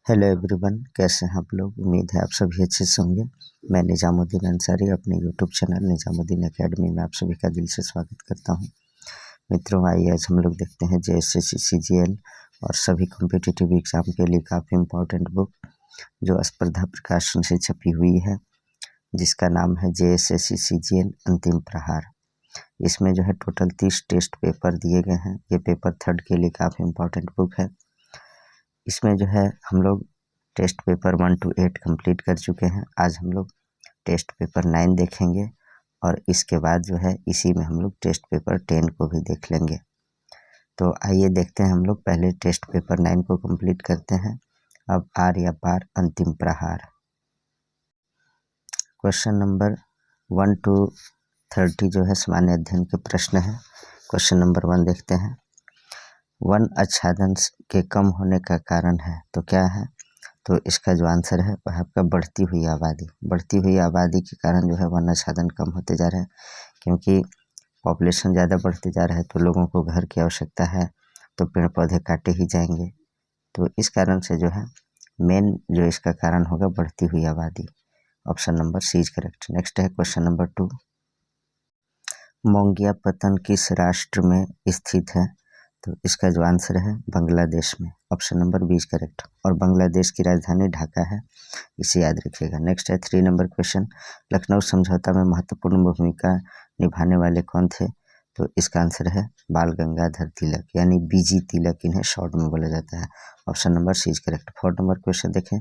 Hello everyone, कैसे हैं आप लोग। उम्मीद है आप सभी अच्छे से होंगे। मैं निजामुद्दीन अंसारी अपने यूट्यूब चैनल निजामुद्दीन एकेडमी में आप सभी का दिल से स्वागत करता हूं। मित्रों, आइए आज हम लोग देखते हैं जेएसएससी सीजीएल और सभी कॉम्पिटिटिव एग्जाम के लिए काफ़ी इम्पोर्टेंट बुक जो स्पर्धा प्रकाशन से छपी हुई है, जिसका नाम है जेएसएससी सीजीएल अंतिम प्रहार। इसमें जो है टोटल 30 टेस्ट पेपर दिए गए हैं। ये पेपर 3 के लिए काफ़ी इम्पोर्टेंट बुक है। इसमें जो है हम लोग टेस्ट पेपर 1 to 8 कंप्लीट कर चुके हैं। आज हम लोग टेस्ट पेपर 9 देखेंगे और इसके बाद जो है इसी में हम लोग टेस्ट पेपर 10 को भी देख लेंगे। तो आइए देखते हैं, हम लोग पहले टेस्ट पेपर 9 को कंप्लीट करते हैं। अब आर या पार अंतिम प्रहार। क्वेश्चन नंबर 1 to 30 जो है सामान्य अध्ययन के प्रश्न है। क्वेश्चन नंबर 1 देखते हैं। वन आच्छादन के कम होने का कारण है तो क्या है? तो इसका जो आंसर है वह आपका बढ़ती हुई आबादी। बढ़ती हुई आबादी के कारण जो है वन आच्छादन कम होते जा रहे हैं, क्योंकि पॉपुलेशन ज़्यादा बढ़ते जा रहा है तो लोगों को घर की आवश्यकता है, तो पेड़ पौधे काटे ही जाएंगे। तो इस कारण से जो है मेन जो इसका कारण होगा बढ़ती हुई आबादी। Option number C is correct. Next है क्वेश्चन नंबर 2। मोंगियापत्तन किस राष्ट्र में स्थित है? तो इसका जो आंसर है बांग्लादेश में। Option number 20 correct. और बांग्लादेश की राजधानी ढाका है, इसे याद रखिएगा। नेक्स्ट है 3 नंबर क्वेश्चन। लखनऊ समझौता में महत्वपूर्ण भूमिका निभाने वाले कौन थे? तो इसका आंसर है बाल गंगाधर तिलक, यानी बीजी तिलक इन्हें शॉर्ट में बोला जाता है। Option number C is correct. 4 number question देखें।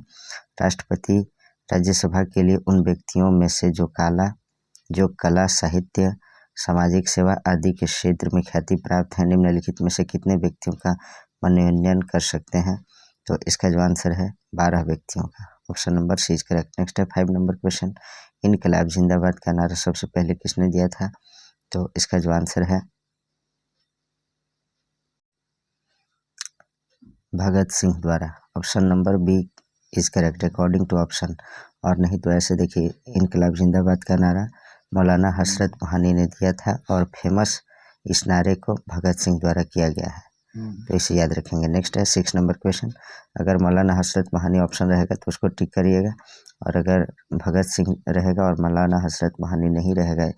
राष्ट्रपति राज्यसभा के लिए उन व्यक्तियों में से जो कला, साहित्य, सामाजिक सेवा आदि के क्षेत्र में ख्याति प्राप्त है, निम्नलिखित में से कितने व्यक्तियों का मनोनयन कर सकते हैं? तो इसका जो आंसर है 12 व्यक्तियों का। Option number C is correct. Next है 5 नंबर क्वेश्चन। इनकलाब जिंदाबाद का नारा सबसे पहले किसने दिया था? तो इसका जो आंसर है भगत सिंह द्वारा। Option number B is correct according to option. और नहीं तो ऐसे देखिए, इनकलाब जिंदाबाद का नारा मौलाना हसरत मोहानी ने दिया था और फेमस इस नारे को भगत सिंह द्वारा किया गया है, तो इसे याद रखेंगे। नेक्स्ट है 6 नंबर क्वेश्चन। अगर मौलाना हसरत मोहानी ऑप्शन रहेगा तो उसको टिक करिएगा, और अगर भगत सिंह रहेगा और मौलाना हसरत मोहानी नहीं रहेगा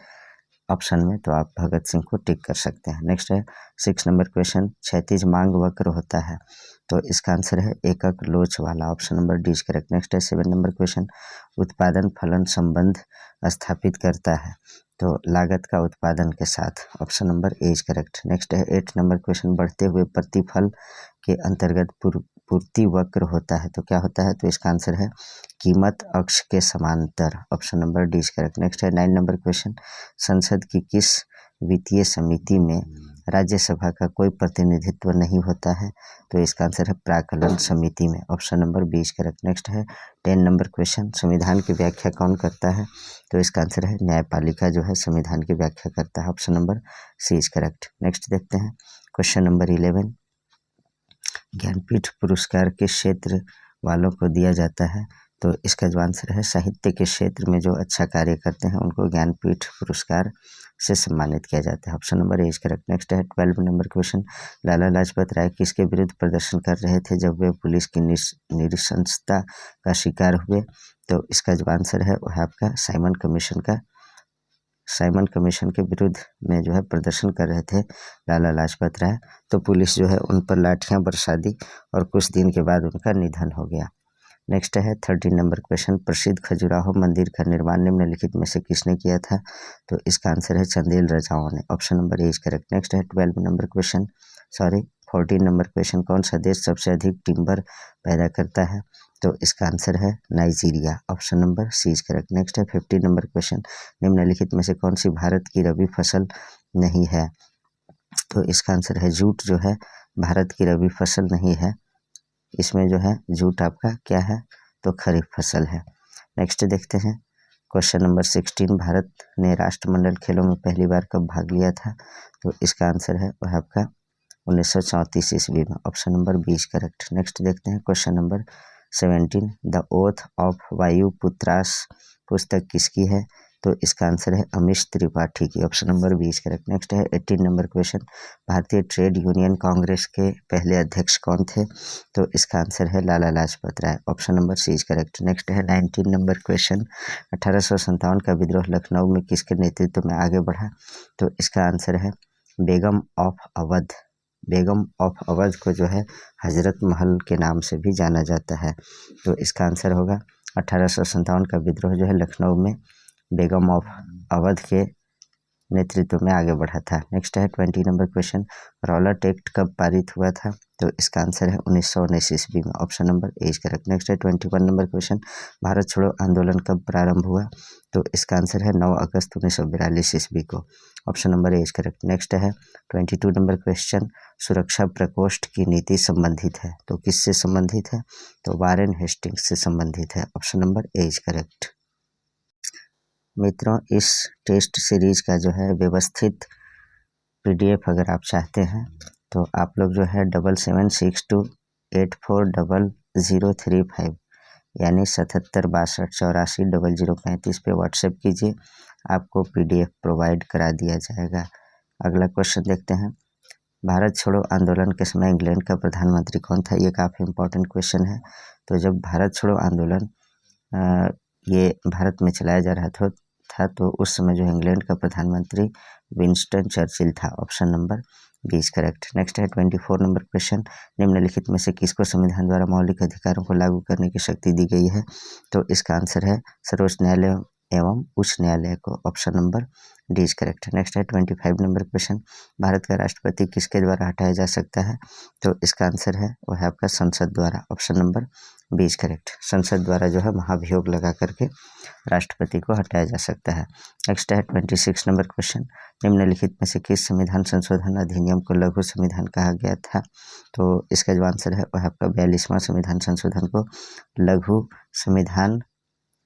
ऑप्शन में तो आप भगत सिंह को टिक कर सकते हैं। नेक्स्ट है 6 नंबर क्वेश्चन। क्षैतिज मांग वक्र होता है, तो इसका आंसर है एकक लोच वाला। Option number D is correct. Next है 7 नंबर क्वेश्चन। उत्पादन फलन संबंध स्थापित करता है, तो लागत का उत्पादन के साथ। Option number A is correct. Next है 8 नंबर क्वेश्चन। बढ़ते हुए प्रतिफल के अंतर्गत पूर्ति वक्र होता है, तो क्या होता है? तो इसका आंसर है कीमत अक्ष के समांतर। Option number D is correct. Next है 9 नंबर क्वेश्चन। संसद की किस वित्तीय समिति में राज्यसभा का कोई प्रतिनिधित्व नहीं होता है? तो इसका आंसर है प्राक्कलन समिति में। Option number 20 correct. नेक्स्ट है 10 नंबर क्वेश्चन। संविधान की व्याख्या कौन करता है? तो इसका आंसर है न्यायपालिका जो है संविधान की व्याख्या करता है। Option number C is correct. Next देखते हैं क्वेश्चन नंबर 11। ज्ञानपीठ पुरस्कार किस क्षेत्र वालों को दिया जाता है? तो इसका जो आंसर है साहित्य के क्षेत्र में जो अच्छा कार्य करते हैं उनको ज्ञानपीठ पुरस्कार से सम्मानित किया जाता है। Option number A is correct. Next है 12 नंबर क्वेश्चन। लाला लाजपत राय किसके विरुद्ध प्रदर्शन कर रहे थे जब वे पुलिस की नृशंसता का शिकार हुए? तो इसका जो आंसर है वह आपका साइमन कमीशन के विरुद्ध में जो है प्रदर्शन कर रहे थे लाला लाजपत राय, तो पुलिस जो है उन पर लाठियां बरसा दी और कुछ दिन के बाद उनका निधन हो गया। नेक्स्ट है 13 नंबर क्वेश्चन। प्रसिद्ध खजुराहो मंदिर का निर्माण निम्नलिखित में से किसने किया था? तो इसका आंसर है चंदेल राजाओं ने। Option number A is correct. Next है 14 नंबर क्वेश्चन। कौन सा देश सबसे अधिक टिम्बर पैदा करता है? तो इसका आंसर है Nigeria. Option number C is correct. Next है 15 नंबर क्वेश्चन। निम्नलिखित में से कौन सी भारत की रबी फसल नहीं है? तो इसका आंसर है जूट जो है भारत की रबी फसल नहीं है। इसमें जो है जूट आपका क्या है? तो खरीफ फसल है। नेक्स्ट देखते हैं क्वेश्चन नंबर 16। भारत ने राष्ट्रमंडल खेलों में पहली बार कब भाग लिया था? तो इसका आंसर है वह आपका 1934 ईस्वी में। Option number 20 correct. नेक्स्ट देखते हैं question number 17। The oath of Vayuputras पुस्तक किसकी है? तो इसका आंसर है अमीश त्रिपाठी की, option number B is correct. Next है 18 number question, Bharatiya trade union congress के पहले अध्यक्ष कौन थे? तो इसका आंसर है Lala Lajpat Rai, option number C is correct. Next है 19 नंबर क्वेश्चन, 1857 का विद्रोह लखनऊ में किसके नेतृत्व में आगे बढ़ा? तो इसका आंसर है बेगम ऑफ अवध। बेगम ऑफ अवध को जो है हजरत महल के नाम से भी जाना जाता है, तो इसका आंसर होगा 1857 का विद्रोह जो है लखनऊ में बेगम ऑफ अवध के नेतृत्व में आगे बढ़ा था। नेक्स्ट है 20 नंबर क्वेश्चन, रॉलट एक्ट कब पारित हुआ था? तो इसका आंसर है 1919 ईस्वी में, option number A is correct. Next है 21 नंबर क्वेश्चन, भारत छोड़ो आंदोलन कब प्रारंभ हुआ? तो इसका आंसर है 9 अगस्त 1942 ईस्वी को, option number A is correct. Next है 22 नंबर क्वेश्चन, सुरक्षा प्रकोष्ठ की नीति संबंधित है, तो किससे संबंधित है? तो वारेन हेस्टिंग्स से संबंधित है, option number A is correct. मित्रों, इस टेस्ट सीरीज का जो है व्यवस्थित PDF अगर आप चाहते हैं तो आप लोग जो है 7762840035 यानी 7762840035 पे व्हाट्सएप कीजिए, आपको PDF प्रोवाइड करा दिया जाएगा। अगला क्वेश्चन देखते हैं, भारत छोड़ो आंदोलन के समय इंग्लैंड का प्रधानमंत्री कौन था? ये काफ़ी इंपॉर्टेंट क्वेश्चन है। तो जब भारत छोड़ो आंदोलन ये भारत में चलाया जा रहा था तो उस समय जो इंग्लैंड का प्रधानमंत्री विंस्टन चर्चिल था, option number B is correct. Next है 24 नंबर क्वेश्चन, निम्नलिखित में से किसको संविधान द्वारा मौलिक अधिकारों को लागू करने की शक्ति दी गई है? तो इसका आंसर है सर्वोच्च न्यायालय एवं उच्च न्यायालय को, option number D is correct. Next है 25 नंबर क्वेश्चन, भारत का राष्ट्रपति किसके द्वारा हटाया जा सकता है? तो इसका आंसर है वो है आपका संसद द्वारा, option number B is correct. संसद द्वारा जो है महाभियोग लगा करके राष्ट्रपति को हटाया जा सकता है। नेक्स्ट है 26 नंबर क्वेश्चन, निम्नलिखित में से किस संविधान संशोधन अधिनियम को लघु संविधान कहा गया था? तो इसका जो आंसर है वह आपका 42वां संविधान संशोधन को लघु संविधान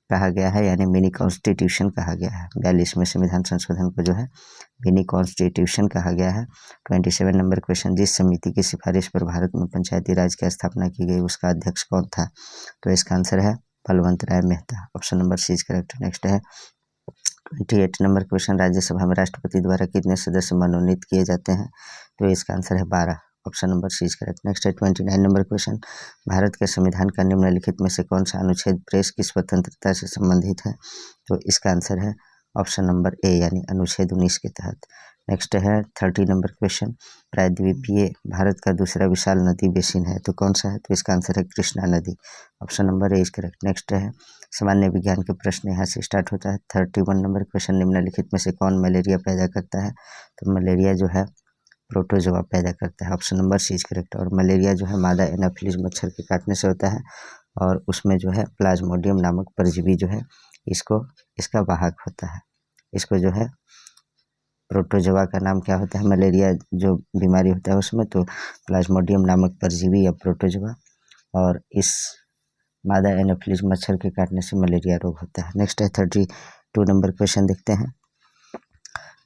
कहा गया है, यानी मिनी कॉन्स्टिट्यूशन कहा गया है। 42वें संविधान संशोधन को जो है मिनी कॉन्स्टिट्यूशन कहा गया है। 27 नंबर क्वेश्चन, जिस समिति की सिफारिश पर भारत में पंचायती राज की स्थापना की गई उसका अध्यक्ष कौन था? तो इसका आंसर है Balwant Rai Mehta, option number C is correct. Next है 28 नंबर क्वेश्चन, राज्यसभा में राष्ट्रपति द्वारा कितने सदस्य मनोनीत किए जाते हैं? तो इसका आंसर है 12, option number C is correct. Next है 29 नंबर क्वेश्चन, भारत के संविधान का निम्नलिखित में से कौन सा अनुच्छेद प्रेस की स्वतंत्रता से संबंधित है? तो इसका आंसर है ऑप्शन नंबर ए, यानी अनुच्छेद 19 के तहत। नेक्स्ट है 30 नंबर क्वेश्चन, प्रायद्वीपीय भारत का दूसरा विशाल नदी बेसिन है, तो कौन सा है? तो इसका आंसर है कृष्णा नदी, option number A is correct. Next है सामान्य विज्ञान के प्रश्न यहाँ से स्टार्ट होता है। 31 नंबर क्वेश्चन, निम्नलिखित में से कौन मलेरिया पैदा करता है? तो मलेरिया जो है प्रोटोजोआ पैदा करता है, option number C is correct. और मलेरिया जो है मादा एनाफिलिस मच्छर के काटने से होता है और उसमें जो है प्लाज्मोडियम नामक परजीवी जो है इसका वाहक होता है। इसको जो है प्रोटोजोआ का नाम क्या होता है? मलेरिया जो बीमारी होता है उसमें तो प्लाज्मोडियम नामक परजीवी या प्रोटोजोआ, और इस मादा एनाफिलिस मच्छर के काटने से मलेरिया रोग होता है। नेक्स्ट है 32 नंबर क्वेश्चन देखते हैं,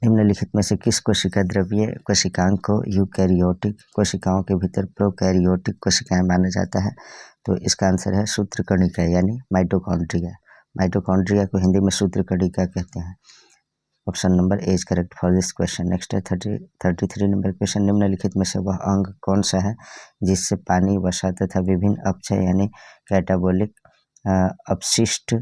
निम्नलिखित में से किस कोशिका द्रव्य कोशिकांग को यूकैरियोटिक कोशिकाओं के भीतर प्रोकैरियोटिक कोशिकाएं माना जाता है? तो इसका आंसर है सूत्रकणिका, यानी माइटोकॉन्ड्रिया। माइटोकॉन्ड्रिया को हिंदी में सूत्रकणिका कहते हैं, option number A is correct for this question. Next है 33 नंबर क्वेश्चन, निम्नलिखित में से वह अंग कौन सा है जिससे पानी, वसा तथा विभिन्न अपचय यानी कैटाबोलिक अपशिष्ट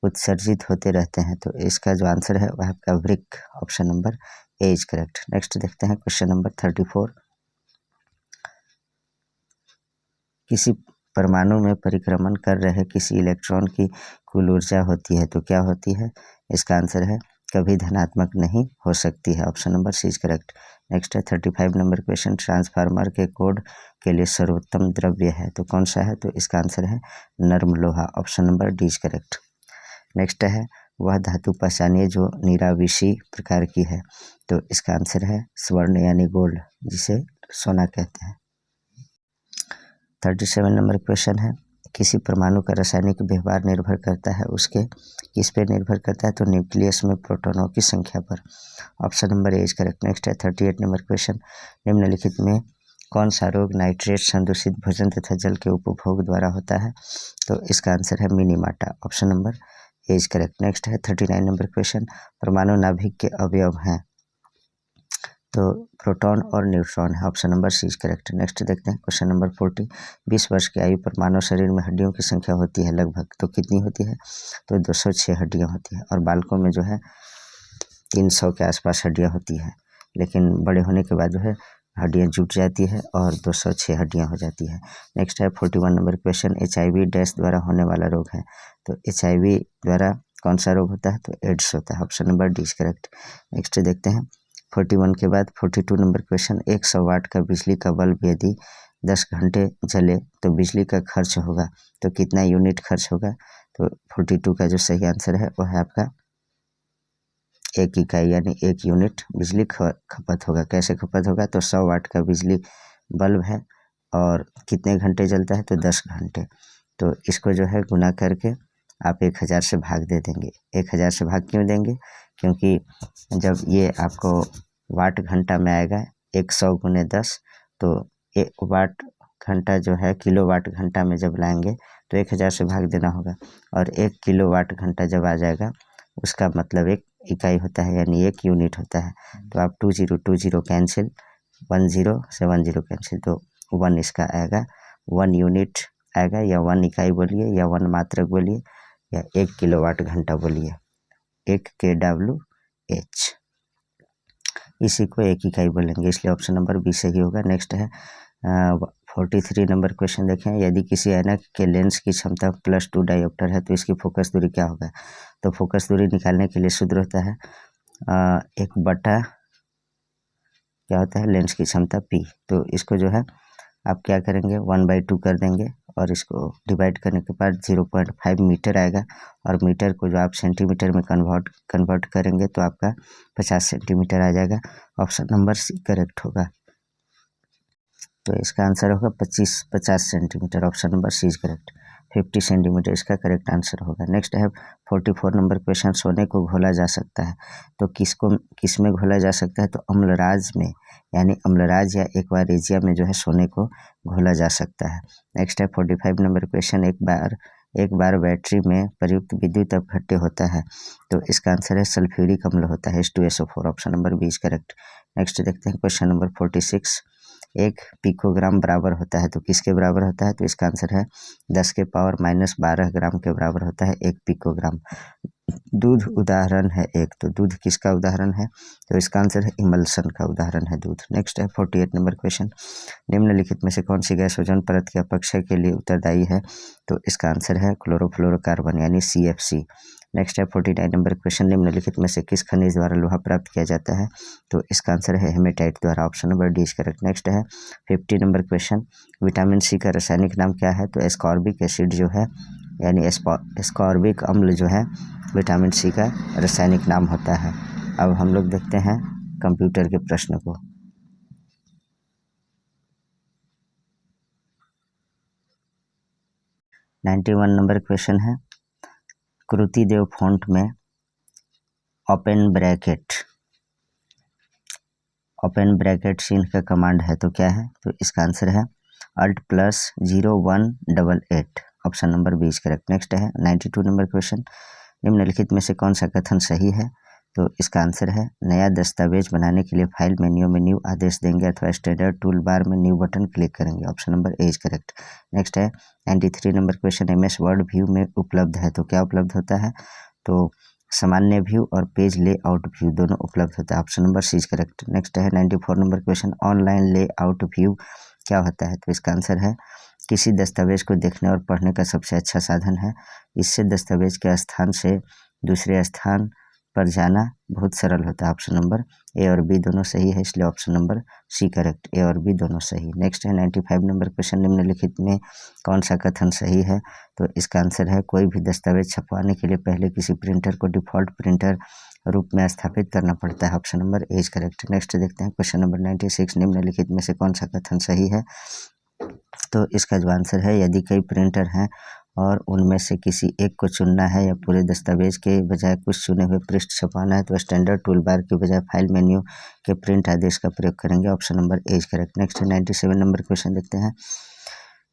उत्सर्जित होते रहते हैं? तो इसका जो आंसर है वह आपका वृक्क, option number A is correct. Next देखते हैं क्वेश्चन नंबर 34, किसी परमाणु में परिक्रमण कर रहे किसी इलेक्ट्रॉन की कुल ऊर्जा होती है, तो क्या होती है? इसका आंसर है कभी धनात्मक नहीं हो सकती है, option number C is correct. Next है 35 नंबर क्वेश्चन, ट्रांसफार्मर के कोड के लिए सर्वोत्तम द्रव्य है, तो कौन सा है? तो इसका आंसर है नर्म लोहा, option number D is correct. Next है वह धातु पहचानिए जो निराविषी प्रकार की है, तो इसका आंसर है स्वर्ण यानी गोल्ड, जिसे सोना कहते हैं। 37 नंबर क्वेश्चन है, किसी परमाणु का रासायनिक व्यवहार निर्भर करता है उसके किस पे निर्भर करता है? तो न्यूक्लियस में प्रोटॉनों की संख्या पर, option number A is correct. Next है 38 नंबर क्वेश्चन, निम्नलिखित में कौन सा रोग नाइट्रेट संदूषित भोजन तथा जल के उपभोग द्वारा होता है? तो इसका आंसर है Minamata, option number A is correct. Next है 39 नंबर क्वेश्चन, परमाणु नाभिक के अवयव हैं तो प्रोटॉन और न्यूट्रॉन है, option number C is correct. Next देखते हैं क्वेश्चन नंबर 40, 20 वर्ष की आयु पर मानव शरीर में हड्डियों की संख्या होती है लगभग, तो कितनी होती है? तो 206 हड्डियां होती है, और बालकों में जो है 300 के आसपास हड्डियां होती है, लेकिन बड़े होने के बाद जो है हड्डियां जुट जाती है और 206 हड्डियां हो जाती है। नेक्स्ट है 41 नंबर क्वेश्चन, HIV डैश द्वारा होने वाला रोग है, तो HIV द्वारा कौन सा रोग होता है? तो एड्स होता है, option number D is correct. Next देखते हैं 41 के बाद 42 नंबर क्वेश्चन, 100 वाट का बिजली का बल्ब यदि 10 घंटे जले तो बिजली का खर्च होगा, तो कितना यूनिट खर्च होगा? तो 42 का जो सही आंसर है वो है आपका 1 इकाई यानी 1 यूनिट बिजली खपत होगा। कैसे खपत होगा? तो 100 वाट का बिजली बल्ब है और कितने घंटे जलता है? तो 10 घंटे। तो इसको जो है गुना करके आप 1000 से भाग दे देंगे। 1000 से भाग क्यों देंगे? क्योंकि जब ये आपको वाट घंटा में आएगा 100 गुने 10, तो 1 वाट घंटा जो है किलो वाट घंटा में जब लाएंगे तो 1000 से भाग देना होगा, और 1 किलो वाट घंटा जब आ जाएगा उसका मतलब 1 इकाई होता है यानी 1 यूनिट होता है। तो आप 20 कैंसिल, 10 से 10 कैंसिल, तो 1 इसका आएगा, 1 यूनिट आएगा, या 1 इकाई बोलिए, या 1 मात्रक बोलिए, या 1 किलोवाट घंटा बोलिए, 1 kWh, इसी को 1 इकाई बोलेंगे, इसलिए ऑप्शन नंबर बी सही होगा। नेक्स्ट है 43 नंबर क्वेश्चन देखें, यदि किसी ऐनक के लेंस की क्षमता +2 डायोप्टर है तो इसकी फोकस दूरी क्या होगा? तो फोकस दूरी निकालने के लिए सूत्र होता है 1 बटा क्या होता है लेंस की क्षमता P। तो इसको जो है आप क्या करेंगे 1/2 कर देंगे, और इसको डिवाइड करने के बाद 0.5 मीटर आएगा, और मीटर को जो आप सेंटीमीटर में कन्वर्ट करेंगे तो आपका 50 सेंटीमीटर आ जाएगा, ऑप्शन नंबर सी करेक्ट होगा। तो इसका आंसर होगा 50 centimetre, option number C is correct. 50 centimetre इसका करेक्ट आंसर होगा। नेक्स्ट है 44 नंबर क्वेश्चन, सोने को घोला जा सकता है तो किस में घोला जा सकता है? तो अम्लराज में, यानी अम्लराज या एक्वारेजिया में जो है सोने को घोला जा सकता है। नेक्स्ट है 45 नंबर क्वेश्चन, एक बार बैटरी में प्रयुक्त विद्युत अपघट्य होता है तो इसका आंसर है सल्फ्यूरिक अम्ल होता है, H2SO4, option number B is correct. Next देखते हैं क्वेश्चन नंबर 46, 1 पिकोग्राम बराबर होता है तो किसके बराबर होता है? तो इसका आंसर है 10 के पावर -12 ग्राम के बराबर होता है 1 पिकोग्राम। दूध उदाहरण है एक, तो दूध किसका उदाहरण है? तो इसका आंसर है इमल्सन का उदाहरण है दूध। नेक्स्ट है 48 नंबर क्वेश्चन, निम्नलिखित में से कौन सी गैस ओजोन परत के अपक्षय के लिए उत्तरदायी है? तो इसका आंसर है क्लोरोफ्लोरोकार्बन यानी CFC। नेक्स्ट है 49 नंबर क्वेश्चन, निम्नलिखित में से किस खनिज द्वारा लोहा प्राप्त किया जाता है? तो इसका आंसर है हेमेटाइट द्वारा, option number D is correct. Next है 50 नंबर क्वेश्चन, विटामिन सी का रासायनिक नाम क्या है? तो एस्कॉर्बिक एसिड जो है यानी एस्कॉर्बिक अम्ल जो है विटामिन सी का रासायनिक नाम होता है। अब हम लोग देखते हैं कंप्यूटर के प्रश्न को। वन नंबर क्वेश्चन है, कृतिदेव फॉन्ट में ओपन ब्रैकेट चिन्ह का कमांड है तो क्या है? तो इसका आंसर है Alt+0188, option number B is correct. Next है 92 नंबर क्वेश्चन, निम्नलिखित में से कौन सा कथन सही है? तो इसका आंसर है नया दस्तावेज बनाने के लिए फाइल मेन्यू में न्यू आदेश देंगे अथवा स्टैंडर्ड टूल बार में न्यू बटन क्लिक करेंगे, option number A is correct. Next है 93 number question, MS word view में उपलब्ध है तो क्या उपलब्ध होता है? तो सामान्य व्यू और पेज लेआउट व्यू दोनों उपलब्ध होता है, option number C is correct. Next है 94 नंबर क्वेश्चन, ऑनलाइन लेआउट व्यू क्या होता है? तो इसका आंसर है किसी दस्तावेज को देखने और पढ़ने का सबसे अच्छा साधन है। इससे दस्तावेज के स्थान से दूसरे स्थान पर जाना बहुत सरल होता है, ऑप्शन नंबर ए और बी दोनों सही है, इसलिए ऑप्शन नंबर सी करेक्ट, ए और बी दोनों सही। नेक्स्ट है 95 नंबर क्वेश्चन, निम्नलिखित में कौन सा कथन सही है? तो इसका आंसर है कोई भी दस्तावेज छपवाने के लिए पहले किसी प्रिंटर को डिफ़ॉल्ट प्रिंटर रूप में स्थापित करना पड़ता है, option number A is correct. Next देखते हैं क्वेश्चन नंबर 96, निम्नलिखित में से कौन सा कथन सही है? तो इसका जो आंसर है यदि कई प्रिंटर हैं और उनमें से किसी एक को चुनना है या पूरे दस्तावेज के बजाय कुछ चुने हुए पृष्ठ छपाना है तो स्टैंडर्ड टूल बार के बजाय फाइल मेन्यू के प्रिंट आदेश का प्रयोग करेंगे, option number A is correct. Next 97 number question देखते हैं,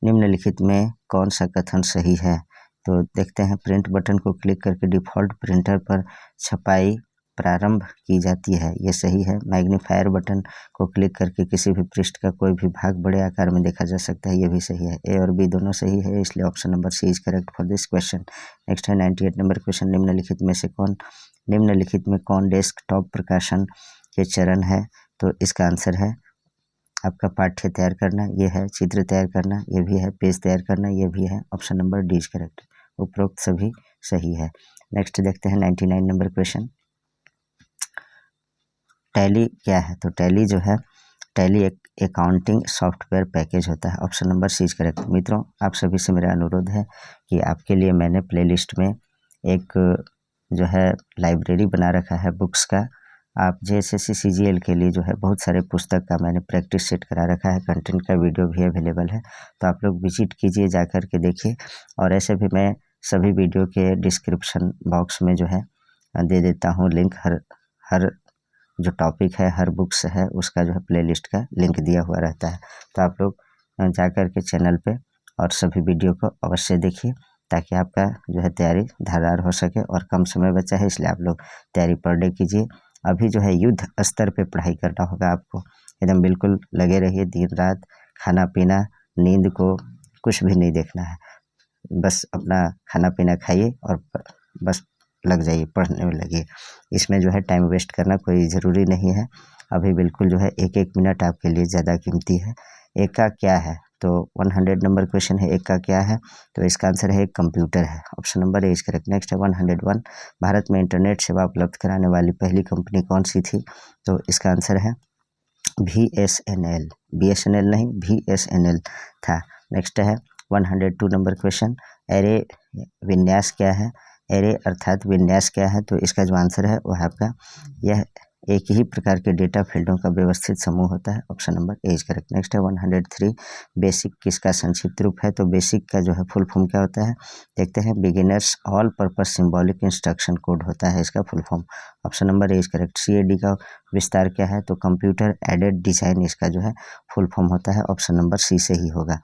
निम्नलिखित में कौन सा कथन सही है? तो देखते हैं प्रिंट बटन को क्लिक करके डिफ़ॉल्ट प्रिंटर पर छपाई प्रारंभ की जाती है, ये सही है। मैग्नीफायर बटन को क्लिक करके किसी भी पृष्ठ का कोई भी भाग बड़े आकार में देखा जा सकता है, ये भी सही है। ए और बी दोनों सही है, इसलिए option number C is correct for this question. Next है 98 नंबर क्वेश्चन, निम्नलिखित में कौन डेस्कटॉप प्रकाशन के चरण है? तो इसका आंसर है आपका पाठ्य तैयार करना, ये है चित्र तैयार करना, ये भी है पेज तैयार करना, ये भी है। Option number D is correct, उपरोक्त सभी सही है। नेक्स्ट देखते हैं 99 नंबर क्वेश्चन, टैली क्या है? तो टैली जो है, टैली एक अकाउंटिंग सॉफ्टवेयर पैकेज होता है। Option number C is correct. मित्रों, आप सभी से मेरा अनुरोध है कि आपके लिए मैंने प्लेलिस्ट में एक जो है लाइब्रेरी बना रखा है बुक्स का। आप JSSC CGL के लिए जो है बहुत सारे पुस्तक का मैंने प्रैक्टिस सेट करा रखा है, कंटेंट का वीडियो भी अवेलेबल है, तो आप लोग विजिट कीजिए, जा कर के देखिए। और ऐसे भी मैं सभी वीडियो के डिस्क्रिप्शन बॉक्स में जो है दे देता हूँ लिंक, हर जो टॉपिक है, हर बुक्स है, उसका जो है प्लेलिस्ट का लिंक दिया हुआ रहता है। तो आप लोग जा कर के चैनल पे और सभी वीडियो को अवश्य देखिए, ताकि आपका जो है तैयारी धारदार हो सके। और कम समय बचा है, इसलिए आप लोग तैयारी पर डे कीजिए। अभी जो है युद्ध स्तर पे पढ़ाई करना होगा आपको, एकदम बिल्कुल लगे रहिए दिन रात, खाना पीना नींद को कुछ भी नहीं देखना है, बस अपना खाना पीना खाइए और बस लग जाइए, पढ़ने में लगिए। इसमें जो है टाइम वेस्ट करना कोई ज़रूरी नहीं है। अभी बिल्कुल जो है एक एक मिनट आपके लिए ज़्यादा कीमती है। एक का क्या है? तो 100 नंबर क्वेश्चन है, एक का क्या है? तो इसका आंसर है एक कंप्यूटर है। Option number A is correct. Next है 101, भारत में इंटरनेट सेवा उपलब्ध कराने वाली पहली कंपनी कौन सी थी? तो इसका आंसर है BSNL, BSNL नहीं, BSNL था। नेक्स्ट है 102 नंबर क्वेश्चन, एरे विन्यास क्या है? एरे अर्थात विन्यास क्या है? तो इसका जो आंसर है वो है आपका, यह एक ही प्रकार के डेटा फील्डों का व्यवस्थित समूह होता है। Option number A is correct. Next है 103, बेसिक किसका संक्षिप्त रूप है? तो बेसिक का जो है फुल फॉर्म क्या होता है? देखते हैं, beginners all purpose symbolic instruction code होता है इसका full form. Option number A is correct. CAD का विस्तार क्या है? तो कंप्यूटर एडेड डिजाइन इसका जो है फुल फॉर्म होता है। ऑप्शन नंबर सी से ही होगा।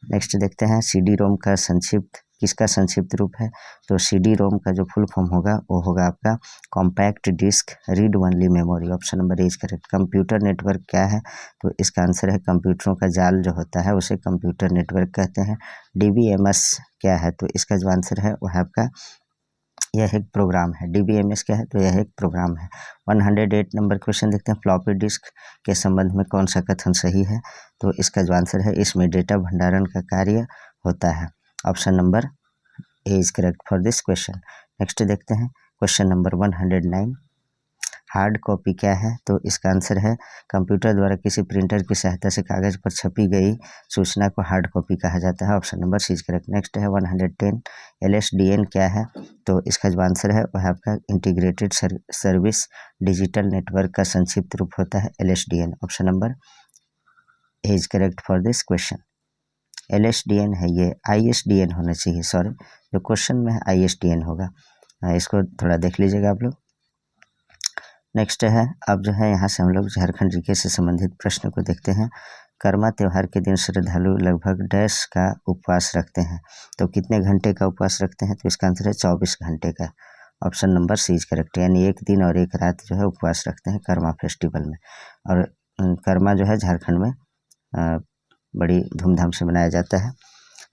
नेक्स्ट देखते हैं, CD-ROM का संक्षिप्त किसका संक्षिप्त रूप है? तो CD-ROM का जो फुल फॉर्म होगा वो होगा आपका compact disc read only memory. Option number A is correct. Computer network क्या है? तो इसका आंसर है कंप्यूटरों का जाल जो होता है उसे कंप्यूटर नेटवर्क कहते हैं। DBMS क्या है? तो इसका जो आंसर है वो है आपका, यह एक प्रोग्राम है। DBMS क्या है? तो यह एक प्रोग्राम है। 108 नंबर क्वेश्चन देखते हैं, फ्लॉपी डिस्क के संबंध में कौन सा कथन सही है? तो इसका जो आंसर है, इसमें डेटा भंडारण का कार्य होता है। Option number A is correct for this question. Next देखते हैं क्वेश्चन नंबर 109, हार्ड कॉपी क्या है? तो इसका आंसर है, कंप्यूटर द्वारा किसी प्रिंटर की सहायता से कागज पर छपी गई सूचना को हार्ड कॉपी कहा जाता है। Option number C is correct. Next है 110, LSDN क्या है? तो इसका जो आंसर है वह आपका इंटीग्रेटेड सर्विस डिजिटल नेटवर्क का संक्षिप्त रूप होता है LSDN। Option number A is correct for this question. LSDN है, ये ISDN होना चाहिए, सॉरी, जो क्वेश्चन में है ISDN होगा, इसको थोड़ा देख लीजिएगा आप लोग। नेक्स्ट है, अब जो है यहाँ से हम लोग झारखंड GK से संबंधित प्रश्न को देखते हैं। कर्मा त्यौहार के दिन श्रद्धालु लगभग डैश का उपवास रखते हैं? तो कितने घंटे का उपवास रखते हैं? तो इसका आंसर है 24 घंटे का। Option number C is correct, यानी एक दिन और एक रात जो है उपवास रखते हैं कर्मा फेस्टिवल में। और कर्मा जो है झारखंड में बड़ी धूमधाम से मनाया जाता है।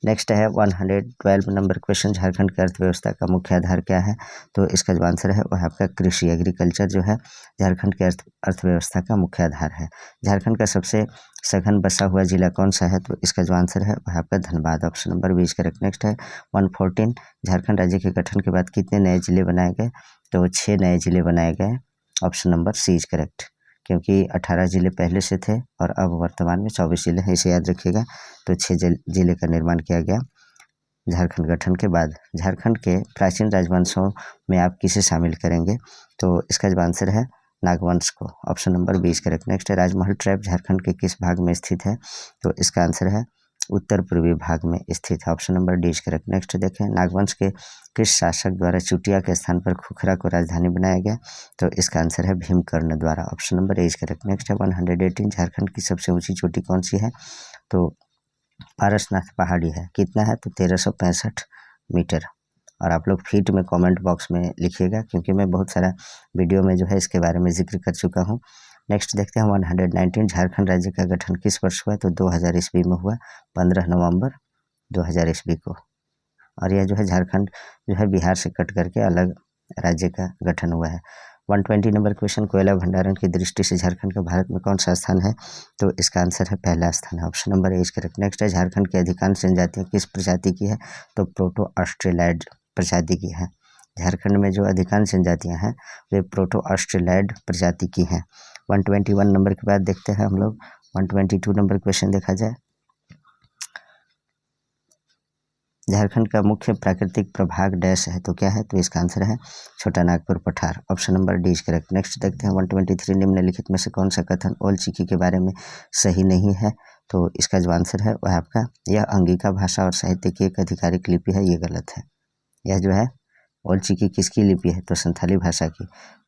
नेक्स्ट है 112 नंबर क्वेश्चन, झारखंड की अर्थव्यवस्था का मुख्य आधार क्या है? तो इसका जो आंसर है वह आपका कृषि, एग्रीकल्चर जो है झारखंड के अर्थव्यवस्था का मुख्य आधार है। झारखंड का सबसे सघन बसा हुआ जिला कौन सा है? तो इसका जो आंसर है वह आपका Dhanbad. Option number B is correct. Next है 114, झारखंड राज्य के गठन के बाद कितने नए जिले बनाए गए? तो 6 नए जिले बनाए गए। Option number C is correct, क्योंकि 18 जिले पहले से थे और अब वर्तमान में 24 जिले हैं, इसे याद रखिएगा। तो 6 जिले का निर्माण किया गया झारखंड गठन के बाद। झारखंड के प्राचीन राजवंशों में आप किसे शामिल करेंगे? तो इसका जो आंसर है नागवंश को। Option number B is correct. Next है, राजमहल ट्रैप झारखंड के किस भाग में स्थित है? तो इसका आंसर है उत्तर पूर्वी भाग में स्थित है। Option number D is correct. Next देखें, नागवंश के किस शासक द्वारा चुटिया के स्थान पर खुखरा को राजधानी बनाया गया? तो इसका आंसर है भीमकर्ण द्वारा। Option number A is correct. Next है 118, झारखंड की सबसे ऊंची चोटी कौन सी है? तो पारसनाथ पहाड़ी है। कितना है? तो 1365 मीटर। और आप लोग फीट में कमेंट बॉक्स में लिखिएगा, क्योंकि मैं बहुत सारा वीडियो में जो है इसके बारे में जिक्र कर चुका हूँ। नेक्स्ट देखते हैं 119 झारखंड राज्य का गठन किस वर्ष हुआ? तो 2000 ईस्वी में हुआ, 15 नवंबर 2000 ईस्वी को। और यह जो है झारखंड जो है बिहार से कट करके अलग राज्य का गठन हुआ है। 120 नंबर क्वेश्चन, कोयला भंडारण की दृष्टि से झारखंड का भारत में कौन सा स्थान है? तो इसका आंसर है पहला स्थान है, option number A is correct. Next है झारखंड की अधिकांश जनजातियाँ किस प्रजाति की है? तो प्रोटो ऑस्ट्रेलॉइड प्रजाति की है। झारखंड में जो अधिकांश जनजातियाँ हैं वे प्रोटो ऑस्ट्रेलॉइड प्रजाति की हैं। 121 नंबर के बाद देखते हैं हम लोग 122 नंबर क्वेश्चन देखा जाए। झारखंड का मुख्य प्राकृतिक प्रभाग डैश है, तो क्या है? तो इसका आंसर है छोटा नागपुर पठार, option number D is correct. Next देखते हैं 123 निम्नलिखित में से कौन सा कथन ओल चिकी के बारे में सही नहीं है? तो इसका जो आंसर है वह आपका यह अंगिका भाषा और साहित्य की एक आधिकारिक लिपि है, ये गलत है। यह जो है ओल चिकी किसकी लिपि है? तो संथाली भाषा की।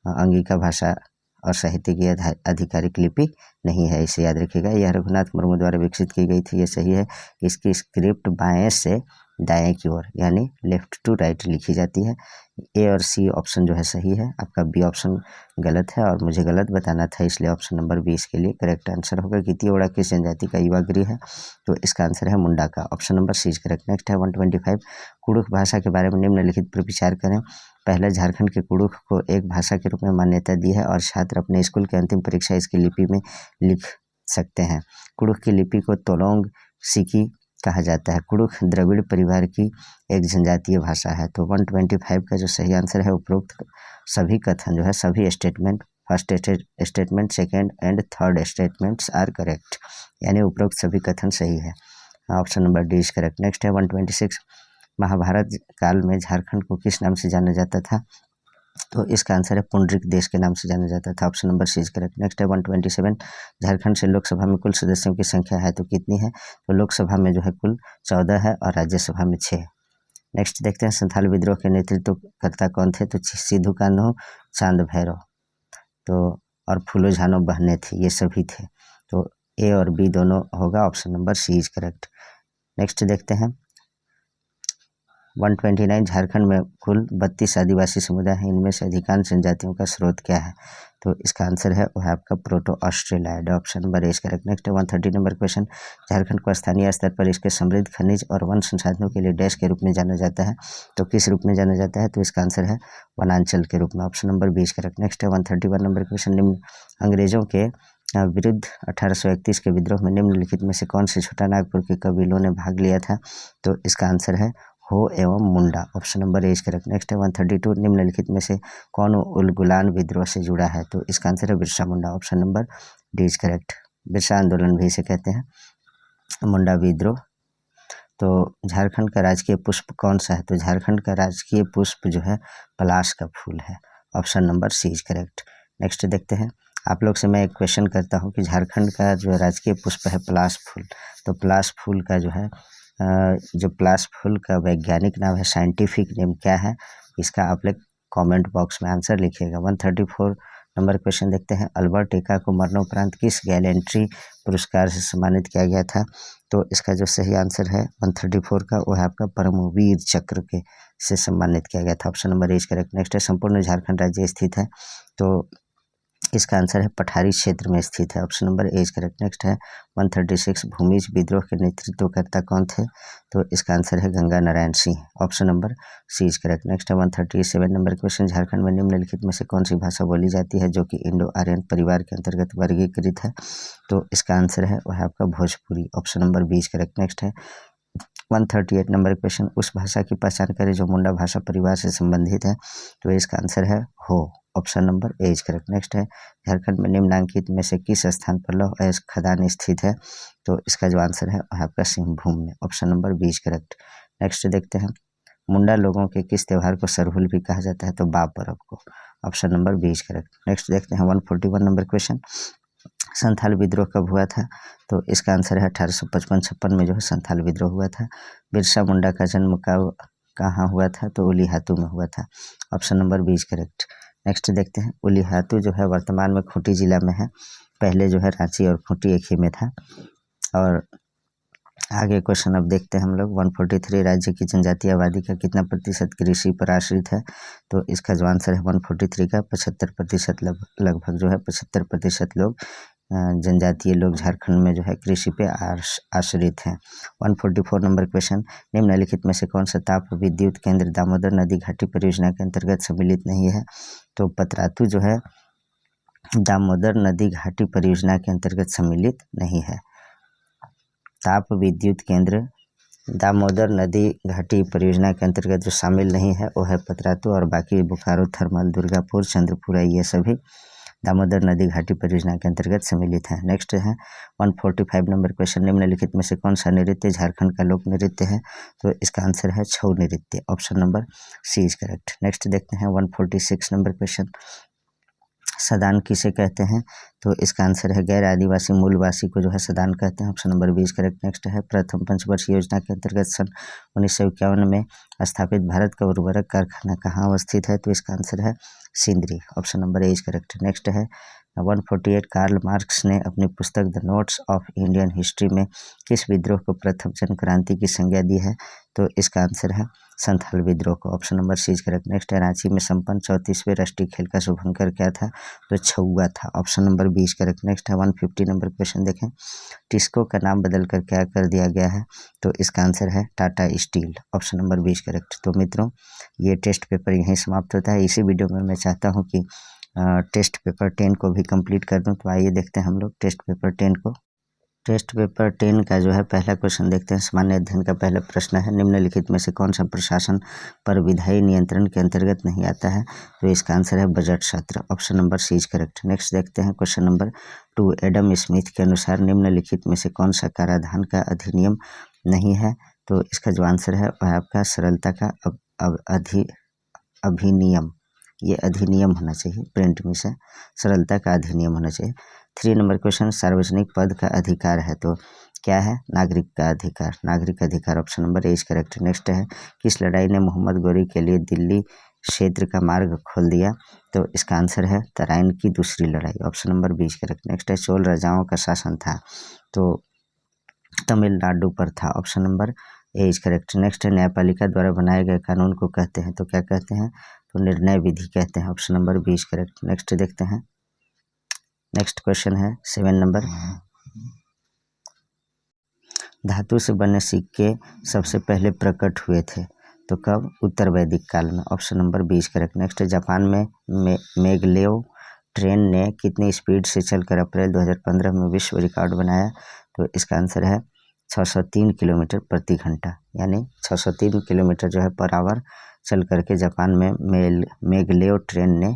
अंगिका भाषा और साहित्य की आधिकारिक लिपि नहीं है, इसे याद रखिएगा। यह रघुनाथ मुर्मू द्वारा विकसित की गई थी, ये सही है। इसकी स्क्रिप्ट बाएं से दाएं की ओर यानी लेफ्ट टू राइट लिखी जाती है। ए और सी ऑप्शन जो है सही है, आपका बी ऑप्शन गलत है और मुझे गलत बताना था, इसलिए ऑप्शन नंबर 20 के लिए करेक्ट आंसर होगा। गितियोड़ा किस जनजाति का युवा गृह है? तो इसका आंसर है मुंडा का, option number C is correct. Next है 125 कुड़ुख भाषा के बारे में निम्नलिखित पर विचार करें। पहले झारखंड के कुड़ुख को एक भाषा के रूप में मान्यता दी है और छात्र अपने स्कूल की अंतिम परीक्षा इसकी लिपि में लिख सकते हैं। कुड़ुख की लिपि को तोलोंग सिकी कहा जाता है। कुड़ुख द्रविड़ परिवार की एक जनजातीय भाषा है। तो 125 का जो सही आंसर है उपरोक्त सभी कथन जो है सभी statement, first statement, second and third statements are correct, यानी उपरोक्त सभी कथन सही है, option number D is correct. Next है 126 महाभारत काल में झारखंड को किस नाम से जाना जाता था? तो इसका आंसर है पुंडरिक देश के नाम से जाना जाता था, option number C is correct. Next है 127 झारखंड से लोकसभा में कुल सदस्यों की संख्या है तो कितनी है? तो लोकसभा में जो है कुल 14 है और राज्यसभा में 6। नेक्स्ट देखते हैं संथाल विद्रोह के नेतृत्वकर्ता कौन थे? तो सिद्धू कान्हू, चांद भैरव तो और फूलो झानो बहने थे, ये सभी थे। तो ए और बी दोनों होगा, option number C is correct. Next देखते हैं 129 झारखंड में कुल 32 आदिवासी समुदाय हैं, इनमें से अधिकांश जनजातियों का स्रोत क्या है? तो इसका आंसर है वह आपका proto Australoid, option number A correct. Next 130 number question, Jharkhand को स्थानीय स्तर पर इसके समृद्ध खनिज और वन संसाधनों के लिए डैश के रूप में जाना जाता है, तो किस रूप में जाना जाता है? तो इसका आंसर है वनांचल के रूप में, option number B correct. Next है 131 नंबर क्वेश्चन, निम्न अंग्रेजों के विरुद्ध 1831 के विद्रोह में निम्नलिखित में से कौन से छोटा नागपुर के कबीलों ने भाग लिया था? तो इसका आंसर है हो एवं Munda, option number A correct. Next है 132 निम्नलिखित में से कौन उलगुलान विद्रोह से जुड़ा है? तो इसका आंसर है Birsa Munda, option number D is correct. Birsa आंदोलन भी इसे कहते हैं, मुंडा विद्रोह। तो झारखंड का राजकीय पुष्प कौन सा है? तो झारखंड का राजकीय पुष्प जो है पलाश का फूल है, option number C is correct. Next देखते हैं, आप लोग से मैं एक क्वेश्चन करता हूँ कि झारखंड का जो राजकीय पुष्प है पलाश फूल, तो पलाश फूल का जो है जो पलाश फूल का वैज्ञानिक नाम है, साइंटिफिक नेम क्या है? इसका आप लोग कमेंट बॉक्स में आंसर लिखिएगा। 134 नंबर क्वेश्चन देखते हैं, अल्बर्ट एक्का को मरणोपरांत किस गैलेंट्री पुरस्कार से सम्मानित किया गया था? तो इसका जो सही आंसर है 134 का वो है आपका परमवीर चक्र के से सम्मानित किया गया था, option number A correct. Next है संपूर्ण झारखंड राज्य स्थित है, तो इसका आंसर है पठारी क्षेत्र में स्थित है, option number A correct. Next है 136 भूमिज विद्रोह के नेतृत्वकर्ता कौन थे? तो इसका आंसर है Ganga Narayan Singh, option number C is correct. Next है 137 नंबर क्वेश्चन, झारखंड में निम्नलिखित में से कौन सी भाषा बोली जाती है जो कि इंडो आर्यन परिवार के अंतर्गत वर्गीकृत है? तो इसका आंसर है वह आपका Bhojpuri, option number B is correct. Next है 138 नंबर क्वेश्चन, उस भाषा की पहचान करें जो मुंडा भाषा परिवार से संबंधित है, तो इसका आंसर है हो, option number A is correct. Next है झारखंड में निम्नलिखित में से किस स्थान पर लौह अयस्क खदान स्थित है? तो इसका जो आंसर है वह आपका सिंहभूम में, option number B is correct. Next देखते हैं, मुंडा लोगों के किस त्यौहार को सरहुल भी कहा जाता है? तो बाप पर्व को, option number B is correct. Next देखते हैं 141 नंबर क्वेश्चन, संथाल विद्रोह कब हुआ था? तो इसका आंसर है 1855-56 में जो है संथाल विद्रोह हुआ था। बिरसा मुंडा का जन्म कहाँ हुआ था? तो उलीहातू में हुआ था, option number B is correct. Next देखते हैं, उलीहातू जो है वर्तमान में खूंटी जिला में है, पहले जो है रांची और खूंटी एक ही में था। और आगे क्वेश्चन अब देखते हैं हम लोग। 143 राज्य की जनजातीय आबादी का कितना प्रतिशत कृषि पर आश्रित है? तो इसका जो आंसर है 143 का 75% लगभग जो है 75% लोग जनजातीय लोग झारखंड में जो है कृषि पे आश्रित हैं। 144 नंबर क्वेश्चन, निम्नलिखित में से कौन सा ताप विद्युत केंद्र दामोदर नदी घाटी परियोजना के अंतर्गत सम्मिलित नहीं है? तो पतरातू जो है दामोदर नदी घाटी परियोजना के अंतर्गत सम्मिलित नहीं है। ताप विद्युत केंद्र दामोदर नदी घाटी परियोजना के अंतर्गत जो शामिल नहीं है वो है पतरातू, और बाकी बोकारो थर्मल, दुर्गापुर, चंद्रपुरा ये सभी दामोदर नदी घाटी परियोजना के अंतर्गत सम्मिलित है। नेक्स्ट है 145 नंबर क्वेश्चन, निम्नलिखित में से कौन सा नृत्य झारखंड का लोक नृत्य है? तो इसका आंसर है छऊ नृत्य, option number C is correct. Next देखते हैं 146 नंबर क्वेश्चन, सदान किसे कहते हैं? तो इसका आंसर है गैर आदिवासी मूलवासी को जो है सदान कहते हैं, ऑप्शन नंबर 20 करेक्ट। नेक्स्ट है प्रथम पंचवर्षीय योजना के अंतर्गत सन 1951 में स्थापित भारत का उर्वरक कारखाना कहाँ अवस्थित है? तो इसका आंसर है Sindri, option number A is correct. Next है 148, कार्ल मार्क्स ने अपनी पुस्तक the notes of Indian history में किस विद्रोह को प्रथम जन क्रांति की संज्ञा दी है? तो इसका आंसर है संथाल विद्रोह को, option number C is correct. Next है रांची में संपन्न 34वें राष्ट्रीय खेल का शुभंकर क्या था? तो छुआ था, ऑप्शन नंबर 20 करेक्ट। नेक्स्ट है 150 नंबर क्वेश्चन देखें, टिस्को का नाम बदलकर क्या कर दिया गया है? तो इसका आंसर है Tata steel, option number 20 correct. तो मित्रों ये टेस्ट पेपर यहीं समाप्त होता है। इसी वीडियो में मैं चाहता हूँ कि टेस्ट पेपर 10 को भी कंप्लीट कर दूं, तो आइए देखते हैं हम लोग टेस्ट पेपर 10 को। टेस्ट पेपर 10 का जो है पहला क्वेश्चन देखते हैं। सामान्य अध्ययन का पहला प्रश्न है, निम्नलिखित में से कौन सा प्रशासन पर विधायी नियंत्रण के अंतर्गत नहीं आता है? तो इसका आंसर है बजट सत्र, option number C is correct. Next देखते हैं क्वेश्चन नंबर 2, एडम स्मिथ के अनुसार निम्नलिखित में से कौन सा कराधान का अधिनियम नहीं है? तो इसका जो आंसर है वह आपका सरलता का अधिनियम, ये अधिनियम होना चाहिए, प्रिंट में से सरलता का अधिनियम होना चाहिए। 3 नंबर क्वेश्चन, सार्वजनिक पद का अधिकार है तो क्या है? नागरिक का अधिकार, नागरिक अधिकार, option number A is correct. Next है किस लड़ाई ने मोहम्मद गोरी के लिए दिल्ली क्षेत्र का मार्ग खोल दिया? तो इसका आंसर है तराइन की दूसरी लड़ाई, ऑप्शन नंबर 20 करेक्ट। नेक्स्ट है चोल राजाओं का शासन था तो तमिलनाडु पर था, option number A is correct. Next है न्यायपालिका द्वारा बनाए गए कानून को कहते हैं तो क्या कहते हैं? तो निर्णय विधि कहते हैं, ऑप्शन नंबर 20 करेक्ट। नेक्स्ट देखते हैं, नेक्स्ट क्वेश्चन है 7 नंबर, धातु से बने सिक्के सबसे पहले प्रकट हुए थे तो कब? उत्तर वैदिक काल में, ऑप्शन नंबर 20 करेक्ट। नेक्स्ट है जापान में मेगलेव ट्रेन ने कितनी स्पीड से चलकर अप्रैल 2015 में विश्व रिकॉर्ड बनाया? तो इसका आंसर है 603 किलोमीटर प्रति घंटा, यानी 603 किलोमीटर जो है पर आवर चल करके जापान में मेगलेव ट्रेन ने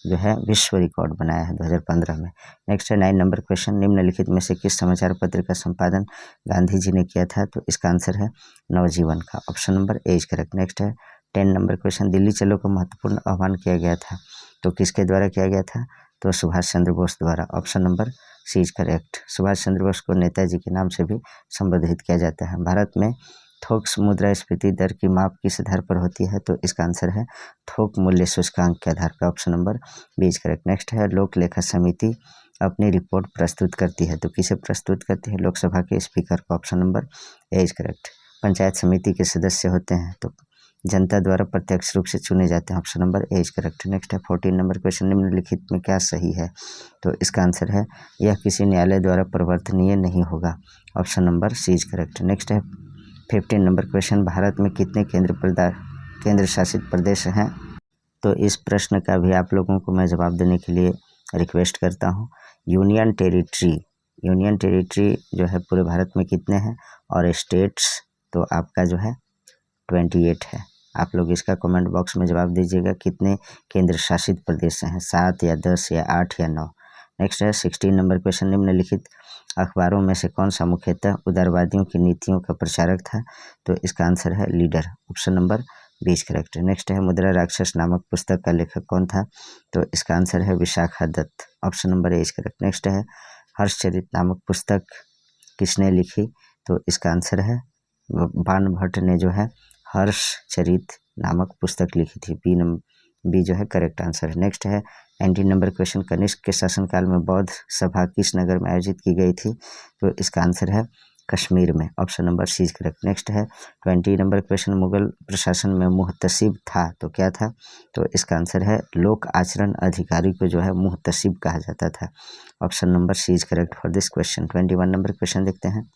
जो है विश्व रिकॉर्ड बनाया है 2015 में। नेक्स्ट है 9 नंबर क्वेश्चन, निम्नलिखित में से किस समाचार पत्र का संपादन गांधी जी ने किया था? तो इसका आंसर है नवजीवन का, option number A is correct. Next है 10 नंबर क्वेश्चन, दिल्ली चलो का महत्वपूर्ण आह्वान किया गया था तो किसके द्वारा किया गया था? तो सुभाष चंद्र बोस द्वारा, option number C is correct. Subhash Chandra Bose को नेताजी के नाम से भी संबोधित किया जाता है। भारत में थोक मुद्रास्फीति दर की माप किस आधार पर होती है? तो इसका आंसर है थोक मूल्य सूचकांक के आधार पर, ऑप्शन नंबर 20 करेक्ट। नेक्स्ट है लोक लेखा समिति अपनी रिपोर्ट प्रस्तुत करती है तो किसे प्रस्तुत करती है? लोकसभा के स्पीकर को, option number A is correct. Panchayat समिति के सदस्य होते हैं तो जनता द्वारा प्रत्यक्ष रूप से चुने जाते हैं, option number A is correct. Next है 14 नंबर क्वेश्चन, निम्नलिखित में क्या सही है? तो इसका आंसर है यह किसी न्यायालय द्वारा परिवर्तनीय नहीं होगा, option number C is correct. Next है 15 नंबर क्वेश्चन, भारत में कितने केंद्र शासित प्रदेश हैं? तो इस प्रश्न का भी आप लोगों को मैं जवाब देने के लिए रिक्वेस्ट करता हूं। यूनियन टेरिटरी जो है पूरे भारत में कितने हैं? और स्टेट्स तो आपका जो है 28 है। आप लोग इसका कमेंट बॉक्स में जवाब दीजिएगा कितने केंद्र शासित प्रदेश हैं, 7 या 10 या 8 या 9। नेक्स्ट है 16 नंबर क्वेश्चन, निम्नलिखित अखबारों में से कौन सा मुख्यतः उदारवादियों की नीतियों का प्रचारक था? तो इसका आंसर है leader, option number 20 correct. Next है मुद्रा राक्षस नामक पुस्तक का लेखक कौन था? तो इसका आंसर है Vishakha Datta, option number A correct. Next है हर्षचरित नामक पुस्तक किसने लिखी? तो इसका आंसर है बाणभट्ट ने जो है हर्षचरित नामक पुस्तक लिखी थी, बी जो है करेक्ट आंसर है। नेक्स्ट है 19 नंबर क्वेश्चन, कनिष्क के शासनकाल में बौद्ध सभा किस नगर में आयोजित की गई थी? तो इसका आंसर है कश्मीर में। Option number C is correct. Next है 20 नंबर क्वेश्चन, मुगल प्रशासन में मुहतसिब था तो क्या था? तो इसका आंसर है लोक आचरण अधिकारी को जो है मुहतसिब कहा जाता था। Option number C is correct for this question. 21 नंबर क्वेश्चन देखते हैं।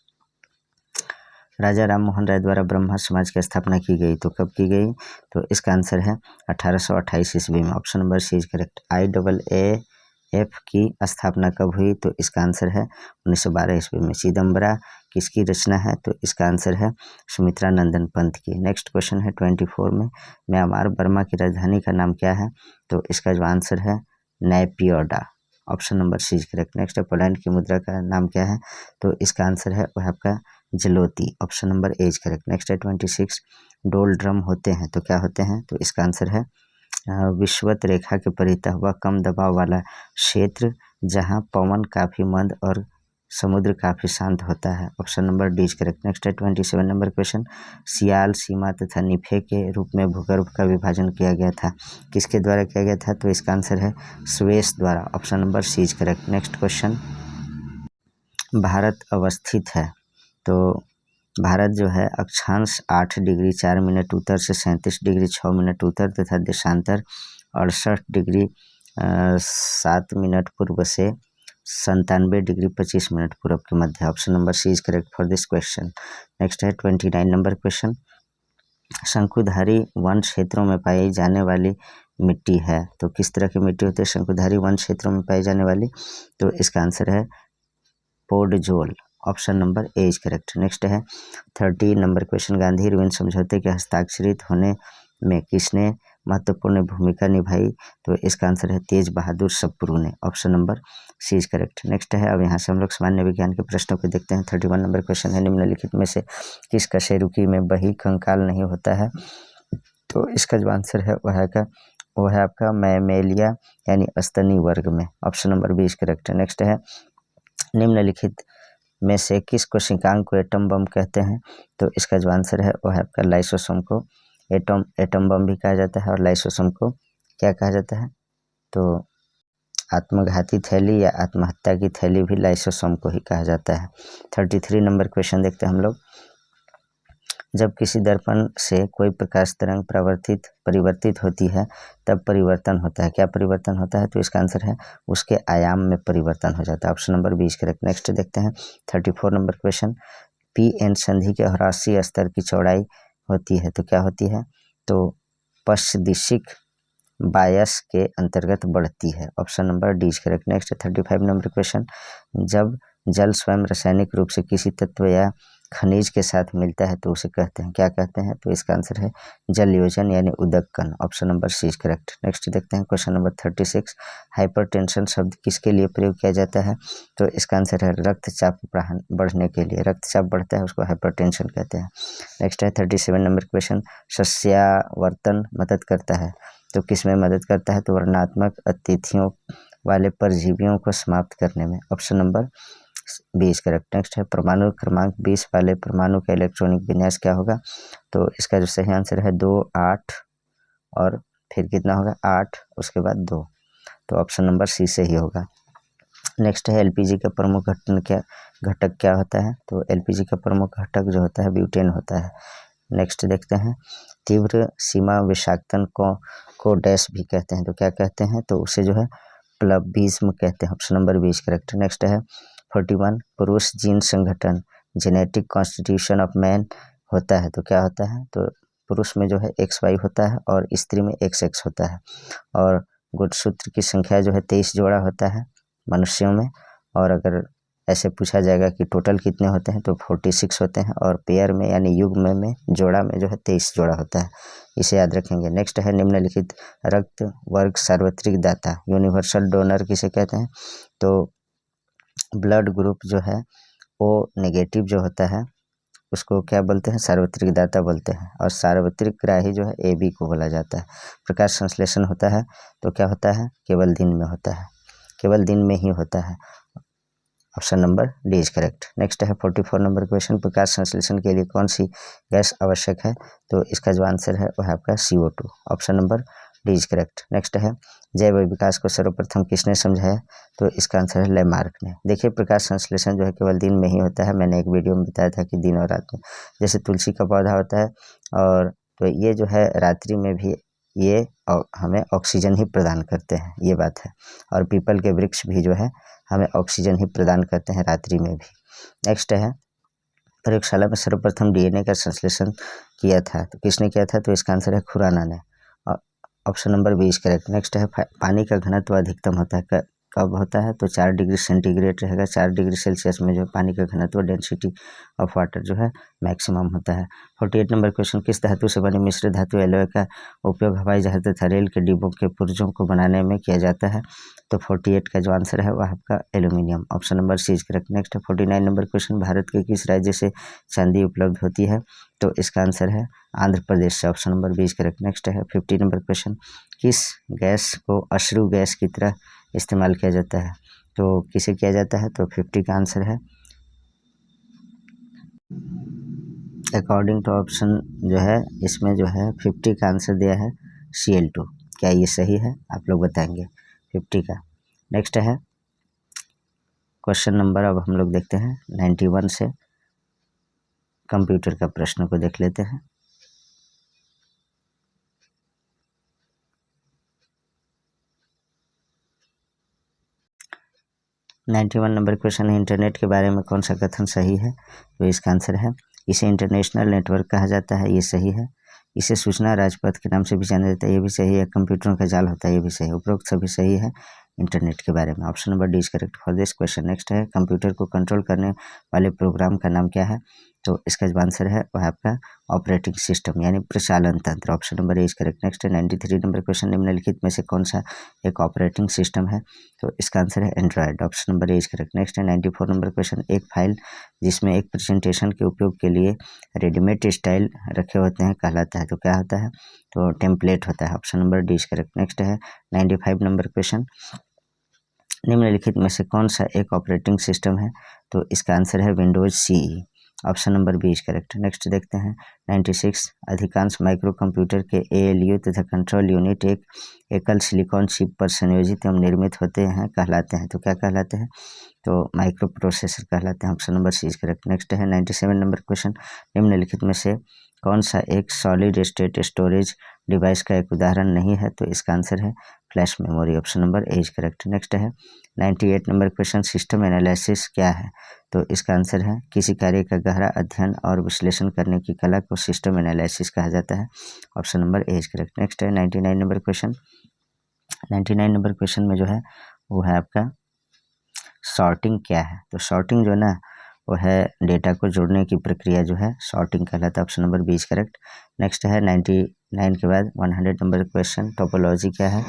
राजा राम मोहन राय द्वारा ब्रह्मा समाज की स्थापना की गई तो कब की गई? तो इसका आंसर है 1828 ईस्वी में। Option number C is correct. IAAF की स्थापना कब हुई? तो इसका आंसर है 1912 ईस्वी में। चिदम्बरा किसकी रचना है? तो इसका आंसर है सुमित्रा नंदन पंत की। नेक्स्ट क्वेश्चन है 24 में, म्यांमार बर्मा की राजधानी का नाम क्या है? तो इसका जो आंसर है Naypyidaw. Option number C is correct. Next है पोलैंड की मुद्रा का नाम क्या है? तो इसका आंसर है वह आपका जलोती। Option number A is correct. Next है 26, डोल ड्रम होते हैं तो क्या होते हैं? तो इसका आंसर है विषुवत रेखा के परितः हुआ कम दबाव वाला क्षेत्र जहां पवन काफी मंद और समुद्र काफी शांत होता है। Option number D is correct. Next है 27 नंबर क्वेश्चन, सियाल, सीमा तथा निफे के रूप में भूगर्भ का विभाजन किया गया था, किसके द्वारा किया गया था? तो इसका आंसर है स्वेस द्वारा। Option number C is correct. Next question, Bharat अवस्थित है तो भारत जो है अक्षांश 8 डिग्री 4 मिनट उत्तर से 37 डिग्री 6 मिनट उत्तर तथा देशांतर 68 डिग्री 7 मिनट पूर्व से 97 डिग्री 25 मिनट पूर्व के मध्य। Option number C is correct for this question. Next है 29 नंबर क्वेश्चन, शंकुधारी वन क्षेत्रों में पाई जाने वाली मिट्टी है तो किस तरह की मिट्टी होती है शंकुधारी वन क्षेत्रों में पाई जाने वाली? तो इसका आंसर है podzol. Option number A is correct. Next है 30 नंबर क्वेश्चन, गांधी इरविन समझौते के हस्ताक्षरित होने में किसने महत्वपूर्ण भूमिका निभाई? तो इसका आंसर है तेज बहादुर सप्रू ने। Option number C is correct. Next है, अब यहाँ से हम लोग सामान्य विज्ञान के प्रश्नों को देखते हैं। 31 नंबर क्वेश्चन है, निम्नलिखित में से किस कशेरुकी में बही कंकाल नहीं होता है? तो इसका जो आंसर है वो है आपका मैमेलिया यानी स्तनी वर्ग में। Option number B is correct. Next है, निम्नलिखित में से किस कोशिकांग को एटम बम कहते हैं? तो इसका जो आंसर है वो है आपका लाइसोसोम को एटम बम भी कहा जाता है और लाइसोसोम को क्या कहा जाता है? तो आत्मघाती थैली या आत्महत्या की थैली भी लाइसोसोम को ही कहा जाता है। 33 नंबर क्वेश्चन देखते हैं हम लोग, जब किसी दर्पण से कोई प्रकाश तरंग परिवर्तित होती है तब परिवर्तन होता है, क्या परिवर्तन होता है? तो इसका आंसर है उसके आयाम में परिवर्तन हो जाता है। Option number B is correct. Next देखते हैं 34 नंबर क्वेश्चन, पी एन संधि के ह्रासीय स्तर की चौड़ाई होती है तो क्या होती है? तो पश्चदिशिक बायस के अंतर्गत बढ़ती है। Option number D is correct. Next 35 नंबर क्वेश्चन, जब जल स्वयं रासायनिक रूप से किसी तत्व या खनिज के साथ मिलता है तो उसे कहते हैं, क्या कहते हैं? तो इसका आंसर है जल योजन यानी उदकन। Option number C is correct. Next देखते हैं क्वेश्चन नंबर 36, हाइपरटेंशन शब्द किसके लिए प्रयोग किया जाता है? तो इसका आंसर है रक्तचाप बढ़ने के लिए, रक्तचाप बढ़ता है उसको हाइपरटेंशन कहते हैं। नेक्स्ट है 37 नंबर क्वेश्चन, सस्यावर्तन मदद करता है तो किस में मदद करता है? तो वर्णात्मक अतिथियों वाले परजीवियों को समाप्त करने में। Option number B is correct. Next है, परमाणु क्रमांक 20 वाले परमाणु का इलेक्ट्रॉनिक विन्यास क्या होगा? तो इसका जो सही आंसर है 2, 8 और फिर कितना होगा 8 उसके बाद 2, तो ऑप्शन नंबर सी से ही होगा। नेक्स्ट है, एलपीजी का प्रमुख घटक क्या होता है? तो एलपीजी का प्रमुख घटक जो होता है ब्यूटेन होता है। नेक्स्ट देखते हैं, तीव्र सीमा विषाक्तन को डैश भी कहते हैं तो क्या कहते हैं? तो उसे जो है प्लबिज्म कहते हैं। Option number B is correct. Next है 41, पुरुष जीन संगठन जेनेटिक कॉन्स्टिट्यूशन ऑफ मैन होता है तो क्या होता है? तो पुरुष में जो है XY होता है और स्त्री में XX होता है, और गुणसूत्र की संख्या जो है 23 जोड़ा होता है मनुष्यों में, और अगर ऐसे पूछा जाएगा कि टोटल कितने होते हैं तो 46 होते हैं, और पेयर में यानी युग्म में जोड़ा में जो है 23 जोड़ा होता है, इसे याद रखेंगे। नेक्स्ट है, निम्नलिखित रक्त वर्ग सार्वत्रिक दाता यूनिवर्सल डोनर किसे कहते हैं? तो ब्लड ग्रुप जो है ओ नेगेटिव जो होता है उसको क्या बोलते हैं? सार्वत्रिक दाता बोलते हैं, और सार्वत्रिक ग्राही जो है AB को बोला जाता है। प्रकाश संश्लेषण होता है तो क्या होता है? केवल दिन में होता है, केवल दिन में ही होता है। Option number D is correct. Next है 44 नंबर क्वेश्चन, प्रकाश संश्लेषण के लिए कौन सी गैस आवश्यक है? तो इसका जो आंसर है वह है आपका CO2। Option number D is correct. Next है जैव विकास को सर्वप्रथम किसने समझाया, तो इसका आंसर है लेमार्क ने। देखिए प्रकाश संश्लेषण जो है केवल दिन में ही होता है, मैंने एक वीडियो में बताया था कि दिन और रात में, जैसे तुलसी का पौधा होता है और तो ये जो है रात्रि में भी ये हमें ऑक्सीजन ही प्रदान करते हैं, ये बात है। और पीपल के वृक्ष भी जो है हमें ऑक्सीजन ही प्रदान करते हैं रात्रि में भी। नेक्स्ट है प्रयोगशाला में सर्वप्रथम डीएनए का संश्लेषण किया था, तो किसने किया था, तो इसका आंसर है खुराना ने। Option number B is correct. Next है पानी का घनत्व अधिकतम होता है कब होता है, तो 4 डिग्री सेंटीग्रेड रहेगा। 4 डिग्री सेल्सियस में जो पानी का घनत्व डेंसिटी ऑफ वाटर जो है मैक्सिमम होता है। 48 नंबर क्वेश्चन किस धातु से बनी मिश्र धातु एलॉय का उपयोग हवाई जहाज तथा रेल के डिब्बों के पुर्जों को बनाने में किया जाता है, तो 48 का जो आंसर है वह आपका aluminium, option number C is correct. Next है 49 नंबर क्वेश्चन भारत के किस राज्य से चांदी उपलब्ध होती है, तो इसका आंसर है आंध्र प्रदेश से, option number B is correct. Next है 50 नंबर क्वेश्चन किस गैस को अश्रु गैस की तरह इस्तेमाल किया जाता है, तो किसे किया जाता है, तो 50 का आंसर है अकॉर्डिंग टू ऑप्शन जो है इसमें जो है 50 का आंसर दिया है Cl2। क्या ये सही है, आप लोग बताएंगे 50 का। नेक्स्ट है क्वेश्चन नंबर, अब हम लोग देखते हैं 91 से कंप्यूटर का प्रश्न को देख लेते हैं। नाइन्टी-वन नंबर क्वेश्चन है इंटरनेट के बारे में कौन सा कथन सही है, तो इसका आंसर है इसे इंटरनेशनल नेटवर्क कहा जाता है, ये सही है। इसे सूचना राजपथ के नाम से भी जाना जाता है, ये भी सही है। कंप्यूटरों का जाल होता है, ये भी सही है। उपरोक्त सभी सही है इंटरनेट के बारे में, option number D is correct for this question. Next है कंप्यूटर को कंट्रोल करने वाले प्रोग्राम का नाम क्या है, तो इसका जो आंसर है वह आपका ऑपरेटिंग सिस्टम यानी प्रचालन तंत्र, option number A is correct. Next है 93 नंबर क्वेश्चन निम्नलिखित में से कौन सा एक ऑपरेटिंग सिस्टम है, तो इसका आंसर है Android, option number A is correct. Next है 94 नंबर क्वेश्चन एक फाइल जिसमें एक प्रेजेंटेशन के उपयोग के लिए रेडीमेड स्टाइल रखे होते हैं कहलाता है, तो क्या होता है, तो टेम्पलेट होता है, option number D is correct. Next है 95 नंबर क्वेश्चन निम्नलिखित में से कौन सा एक ऑपरेटिंग सिस्टम है, तो इसका आंसर है Windows CE, option number B is correct. Next देखते हैं 96 अधिकांश माइक्रो कंप्यूटर के एएलयू तथा कंट्रोल यूनिट एक एकल सिलिकॉन चिप पर संयोजित एवं निर्मित होते हैं कहलाते हैं, तो क्या कहलाते हैं, तो माइक्रो प्रोसेसर कहलाते हैं, option number C is correct. Next है 97 नंबर क्वेश्चन निम्नलिखित में से कौन सा एक सॉलिड स्टेट स्टोरेज डिवाइस का एक उदाहरण नहीं है, तो इसका आंसर है flash memory, option number A is correct. Next है 98 नंबर क्वेश्चन सिस्टम एनालिसिस क्या है, तो इसका आंसर है किसी कार्य का गहरा अध्ययन और विश्लेषण करने की कला को सिस्टम एनालिसिस कहा जाता है, option number A is correct. Next है 99 नंबर क्वेश्चन 99 नंबर क्वेश्चन में जो है वो है आपका सॉर्टिंग क्या है, तो सॉर्टिंग जो ना वो है डेटा को जोड़ने की प्रक्रिया जो है सॉर्टिंग कहलाता है, option number B is correct. Next है 99 के बाद 100 नंबर क्वेश्चन टोपोलॉजी क्या है,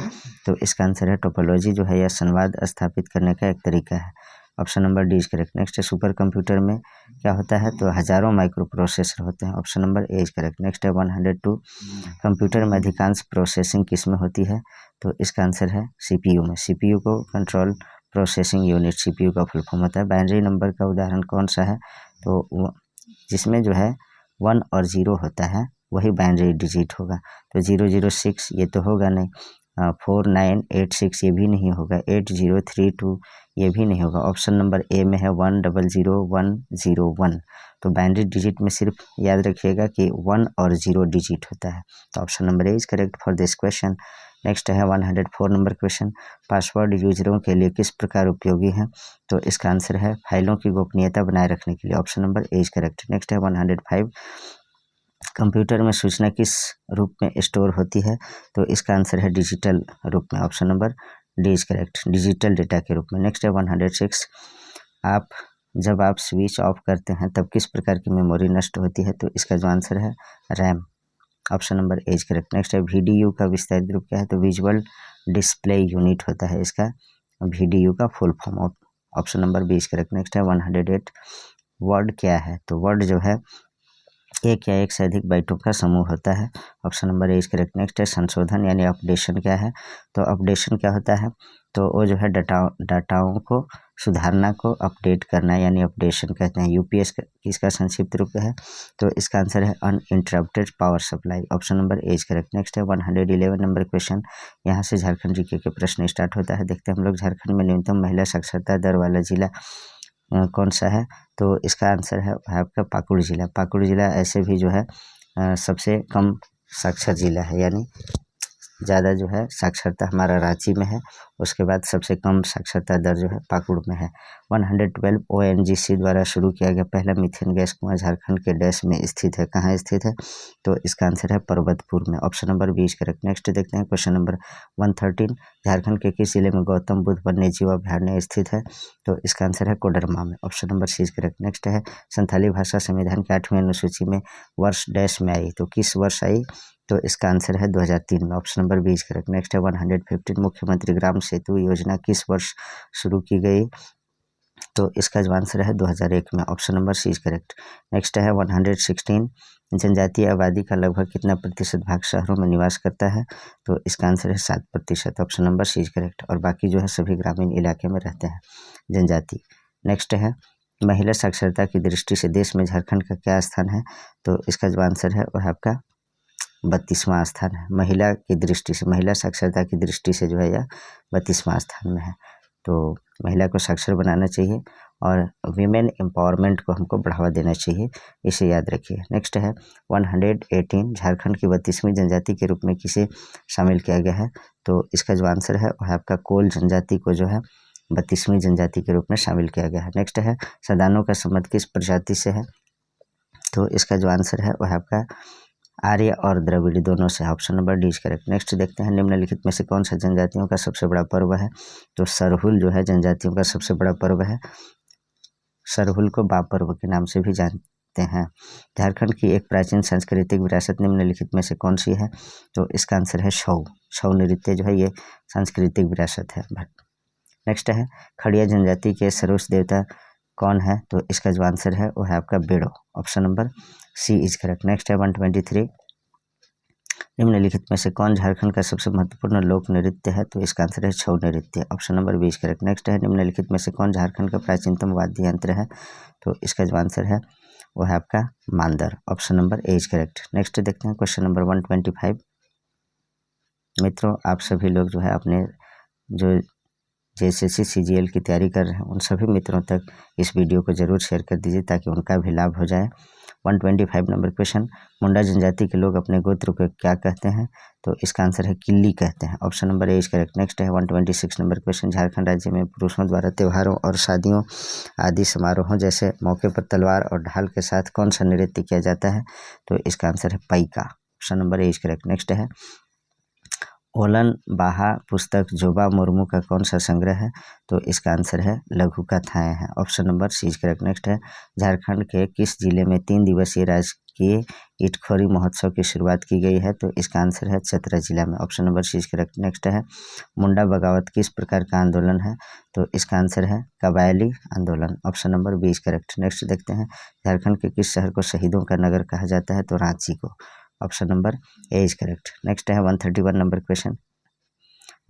तो इसका आंसर है टोपोलॉजी जो है यह संवाद स्थापित करने का एक तरीका है, option number D is correct. Next है सुपर कंप्यूटर में क्या होता है, तो हजारों माइक्रो प्रोसेसर होते हैं, option number A is correct. Next है 102 कंप्यूटर में अधिकांश प्रोसेसिंग किस में होती है, तो इसका आंसर है सीपीयू में, सीपीयू को कंट्रोल प्रोसेसिंग यूनिट सीपीयू का फुल फॉर्म होता है। बाइनरी नंबर का उदाहरण कौन सा है, तो जिसमें जो है 1 और 0 होता है वही बाइनरी डिजिट होगा, तो 006 ये तो होगा नहीं, 4986 ये भी नहीं होगा, 8032 ये भी नहीं होगा, ऑप्शन नंबर ए में है 100101, तो बाइनरी डिजिट में सिर्फ याद रखिएगा कि 1 और 0 डिजिट होता है, तो option number A is correct for this question. Next है 104 नंबर क्वेश्चन पासवर्ड यूजरों के लिए किस प्रकार उपयोगी है, तो इसका आंसर है फाइलों की गोपनीयता बनाए रखने के लिए, option number A is correct. Next है 105 कंप्यूटर में सूचना किस रूप में स्टोर होती है, तो इसका आंसर है डिजिटल रूप में, option number D is correct, digital data के रूप में। नेक्स्ट है 106 जब आप स्विच ऑफ करते हैं तब किस प्रकार की मेमोरी नष्ट होती है, तो इसका जो आंसर है RAM, option number A is correct. Next है VDU का विस्तारित रूप क्या है, तो विजुअल डिस्प्ले यूनिट होता है इसका VDU का full form, option number B is correct. Next है 108 वर्ड क्या है, तो वर्ड जो है एक या एक से अधिक बाइटों का समूह होता है, option number A is correct. Next है संशोधन यानी अपडेशन क्या है, तो अपडेशन क्या होता है, तो वो जो है डाटाओं को सुधारना को अपडेट करना यानी अपडेशन कहते हैं। यूपीएस किसका संक्षिप्त रूप है, तो इसका आंसर है uninterrupted power supply, option number A is correct. Next है 111 नंबर क्वेश्चन। यहाँ से झारखंड जीके के प्रश्न स्टार्ट होता है। देखते हैं हम लोग झारखंड में न्यूनतम महिला साक्षरता दर वाला जिला कौन सा है, तो इसका आंसर है आपका पाकुड़ जिला। पाकुड़ जिला ऐसे भी जो है सबसे कम साक्षर जिला है, यानी ज़्यादा जो है साक्षरता हमारा रांची में है, उसके बाद सबसे कम साक्षरता दर जो है पाकुड़ में है। 112 ONGC द्वारा शुरू किया गया पहला मीथेन गैस कुआं झारखंड के डैश में स्थित है, कहाँ स्थित है, तो इसका आंसर है पर्वतपुर में, option number B is correct. Next देखते हैं क्वेश्चन नंबर 113। झारखंड के किस जिले में गौतम बुद्ध वन्य जीव अभ्यारण्य स्थित है, तो इसका आंसर है कोडरमा में, option number C is correct. Next है संथाली भाषा संविधान के 8वीं अनुसूची में वर्ष डैश में आई, तो किस वर्ष आई, तो इसका आंसर है 2003 में, option number B is correct. Next है 115 मुख्यमंत्री ग्राम सेतु योजना किस वर्ष शुरू की गई, तो इसका जो आंसर है 2001 में, option number C is correct. Next है 116 जनजातीय आबादी का लगभग कितना प्रतिशत भाग शहरों में निवास करता है, तो इसका आंसर है 7%, option number C is correct. और बाकी जो है सभी ग्रामीण इलाके में रहते हैं जनजाति। नेक्स्ट है महिला साक्षरता की दृष्टि से देश में झारखंड का क्या स्थान है, तो इसका जो आंसर है वह आपका 32वां स्थान है। महिला की दृष्टि से, महिला साक्षरता की दृष्टि से जो है यह 32वां स्थान में है। तो महिला को साक्षर बनाना चाहिए और वीमेन एम्पावरमेंट को हमको बढ़ावा देना चाहिए, इसे याद रखिए। नेक्स्ट है 118 झारखंड की 32वीं जनजाति के रूप में किसे शामिल किया गया है, तो इसका जो आंसर है वह आपका कोल जनजाति को जो है 32वीं जनजाति के रूप में शामिल किया गया है। नेक्स्ट है सदानों का संबंध किस प्रजाति से है, तो इसका जो आंसर है वह आपका आर्य और द्रविड़ दोनों से, option number D is correct. Next देखते हैं निम्नलिखित में से कौन सा जनजातियों का सबसे बड़ा पर्व है, तो सरहुल जो है जनजातियों का सबसे बड़ा पर्व है। सरहुल को बाप पर्व के नाम से भी जानते हैं। झारखंड की एक प्राचीन सांस्कृतिक विरासत निम्नलिखित में से कौन सी है, तो इसका आंसर है छऊ। छऊ नृत्य जो है ये सांस्कृतिक विरासत है। नेक्स्ट है खड़िया जनजाति के सर्वोच्च देवता कौन है, तो इसका जो आंसर है वो है आपका बेड़ो, option number C is correct. Next है 123 निम्नलिखित में से कौन झारखंड का सबसे महत्वपूर्ण लोक नृत्य है, तो इसका आंसर है छऊ नृत्य, option number B is correct. Next है निम्नलिखित में से कौन झारखंड का प्राचीनतम वाद्य यंत्र है, तो इसका जो आंसर है वो है आपका मांदर, option number A is correct. Next देखते हैं क्वेश्चन नंबर 125। मित्रों आप सभी लोग जो है अपने जो JSSC CGL की तैयारी कर रहे हैं उन सभी मित्रों तक इस वीडियो को जरूर शेयर कर दीजिए ताकि उनका भी लाभ हो जाए। 125 नंबर क्वेश्चन, मुंडा जनजाति के लोग अपने गोत्र को क्या कहते हैं, तो इसका आंसर है किल्ली कहते हैं, option number A is correct. Next है 126 नंबर क्वेश्चन, झारखंड राज्य में पुरुषों द्वारा त्योहारों और शादियों आदि समारोहों जैसे मौके पर तलवार और ढाल के साथ कौन सा नृत्य किया जाता है, तो इसका आंसर है Paika, option number A is correct. Next है ओलन बाहा पुस्तक जोबा मुर्मू का कौन सा संग्रह है, तो इसका आंसर है लघु कथाएं हैं, option number C is correct. Next है झारखंड के किस जिले में 3 दिवसीय राजकीय इटखोरी महोत्सव की शुरुआत की गई है, तो इसका आंसर है चतरा जिला में, option number C is correct. Next है मुंडा बगावत किस प्रकार का आंदोलन है, तो इसका आंसर है कबायली आंदोलन, option number B is correct. Next देखते हैं झारखंड के किस शहर को शहीदों का नगर कहा जाता है, तो रांची को, option number A is correct. Next है 131 नंबर क्वेश्चन,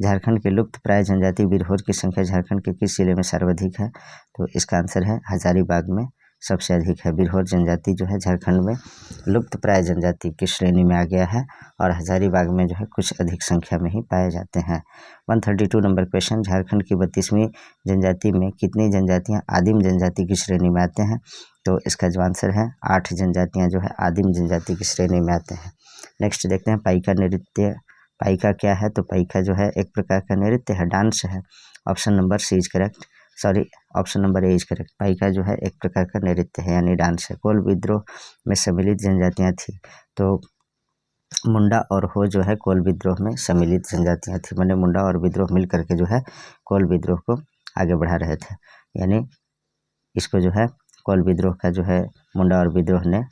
झारखंड के लुप्त प्राय जनजाति बिरहोर की संख्या झारखंड के किस जिले में सर्वाधिक है, तो इसका आंसर है हजारीबाग में सबसे अधिक है। बिरहोर जनजाति जो है झारखंड में लुप्त प्राय जनजाति की श्रेणी में आ गया है और हजारीबाग में जो है कुछ अधिक संख्या में ही पाए जाते हैं। 132 नंबर क्वेश्चन, झारखंड की 32वीं जनजाति में कितनी जनजातियां आदिम जनजाति की श्रेणी में आते हैं, तो इसका जो आंसर है 8 जनजातियां जो है आदिम जनजाति की श्रेणी में आते हैं। नेक्स्ट देखते हैं पाइका नृत्य, पाइका क्या है, तो पाइका जो है एक प्रकार का नृत्य है, डांस है, option number C is correct, sorry option number A is correct. Paika जो है एक प्रकार का नृत्य है यानी डांस है। कोल विद्रोह में सम्मिलित जनजातियां थी, तो मुंडा और हो जो है कोल विद्रोह में सम्मिलित जनजातियां थी, मैंने मुंडा और विद्रोह मिल करके जो है कोल विद्रोह को आगे बढ़ा रहे थे, यानी इसको जो है कोल विद्रोह का जो है मुंडा और विद्रोह ने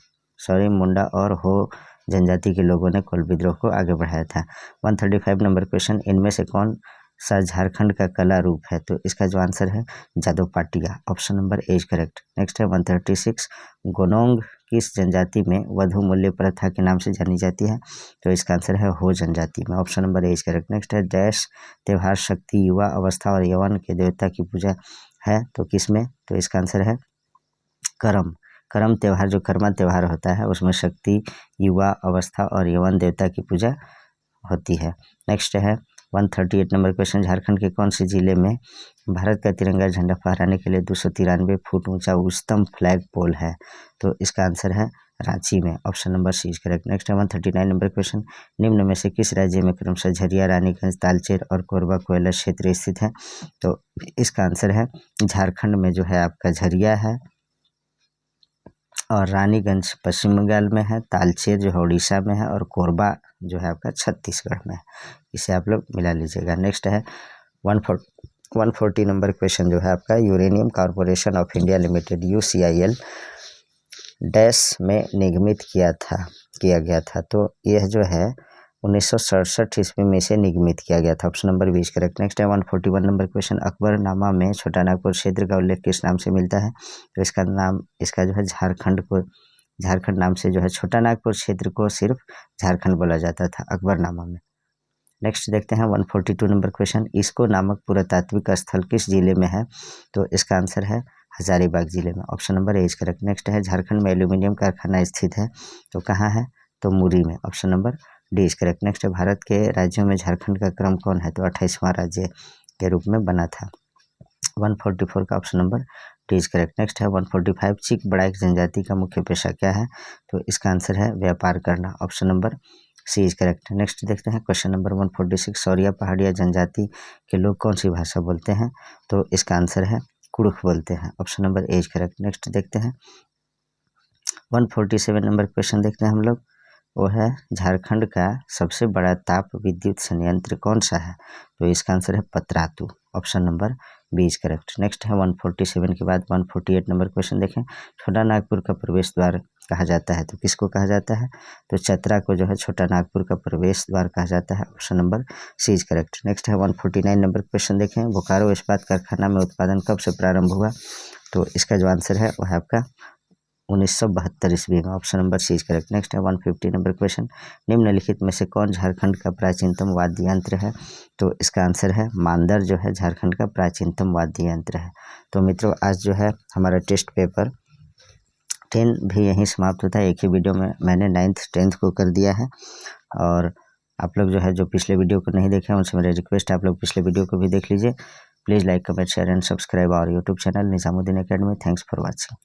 मुंडा और हो जनजाति के लोगों ने कोल विद्रोह को आगे बढ़ाया था। 135 नंबर क्वेश्चन, इनमें से कौन सा झारखंड का कला रूप है, तो इसका जो आंसर है Jadav Patiya, option number A is correct. Next है 136, गोनोंग किस जनजाति में वधु मूल्य प्रथा के नाम से जानी जाती है, तो इसका आंसर है हो जनजाति में, option number A is correct. Next है डैश त्योहार शक्ति युवा अवस्था और यौवन के देवता की पूजा है तो किस में, तो इसका आंसर है करम। करम त्यौहार, जो कर्मा त्यौहार होता है उसमें शक्ति, युवा अवस्था और यौवन देवता की पूजा होती है। नेक्स्ट है 138 नंबर क्वेश्चन, झारखंड के कौन से जिले में भारत का तिरंगा झंडा फहराने के लिए 293 फुट ऊंचा उच्चतम फ्लैग पोल है, तो इसका आंसर है रांची में, option number C is correct. Next है 139 नंबर क्वेश्चन, निम्न में से किस राज्य में क्रमशः झरिया, रानीगंज, तालचेर और कोरबा कोयला क्षेत्र स्थित है, तो इसका आंसर है झारखंड में जो है आपका झरिया है और रानीगंज पश्चिम बंगाल में है, तालचेर जो है उड़ीसा में है और कोरबा जो है आपका छत्तीसगढ़ में है। इसे आप लोग मिला लीजिएगा। नेक्स्ट है 140 नंबर क्वेश्चन जो है आपका, uranium corporation of India limited UCIL dash में निगमित किया गया था, तो यह जो है 1967 ईस्वी में से निगमित किया गया था, ऑप्शन नंबर 20 करेक्ट। नेक्स्ट है 141 नंबर क्वेश्चन, अकबरनामा में छोटा नागपुर क्षेत्र का उल्लेख किस नाम से मिलता है, तो इसका जो है झारखंड नाम से जो है छोटा नागपुर क्षेत्र को सिर्फ झारखंड बोला जाता था अकबरनामा में। नेक्स्ट देखते हैं 142 नंबर क्वेश्चन, इसको नामक पुरातात्विक स्थल किस जिले में है, तो इसका आंसर है हजारीबाग जिले में, option number A is correct. Next है झारखंड में एल्यूमिनियम कारखाना स्थित है, तो कहाँ है, तो मुरी में, option number D is correct. Next है भारत के राज्यों में झारखंड का क्रम कौन है, तो 28वां राज्य के रूप में बना था, 144 का option number D is correct. Next है 145, चीक बड़ाइक जनजाति का मुख्य पेशा क्या है, तो इसका आंसर है व्यापार करना, option number C is correct. Next देखते हैं क्वेश्चन नंबर 146, सौरिया पहाड़िया जनजाति के लोग कौन सी भाषा बोलते हैं, तो इसका आंसर है कुड़ुख बोलते हैं, option number A is correct. Next देखते हैं 147 नंबर क्वेश्चन देखते हैं हम लोग, वो है झारखंड का सबसे बड़ा ताप विद्युत संयंत्र कौन सा है, तो इसका आंसर है Patratu, option number B is correct. Next है 147 के बाद 148 नंबर क्वेश्चन देखें, छोटा नागपुर का प्रवेश द्वार कहा जाता है, तो किसको कहा जाता है, तो चतरा को जो है छोटा नागपुर का प्रवेश द्वार कहा जाता है, option number C is correct. Next है 149 नंबर क्वेश्चन देखें, बोकारो इस्पात कारखाना में उत्पादन कब से प्रारंभ हुआ, तो इसका जो आंसर है वह है आपका 1972 ईस्वी में, option number C is correct. Next है 150 नंबर क्वेश्चन, निम्नलिखित में से कौन झारखंड का प्राचीनतम वाद्य यंत्र है, तो इसका आंसर है मांदर जो है झारखंड का प्राचीनतम वाद्य यंत्र है। तो मित्रों आज जो है हमारा टेस्ट पेपर 10 भी यहीं समाप्त होता है, एक ही वीडियो में मैंने 9th 10th को कर दिया है, और आप लोग जो है जो पिछले वीडियो को नहीं देखे हैं उनसे मेरा रिक्वेस्ट है आप लोग पिछले वीडियो को भी देख लीजिए। Please like comment share and subscribe our YouTube channel Nizamuddin academy. Thanks for watching.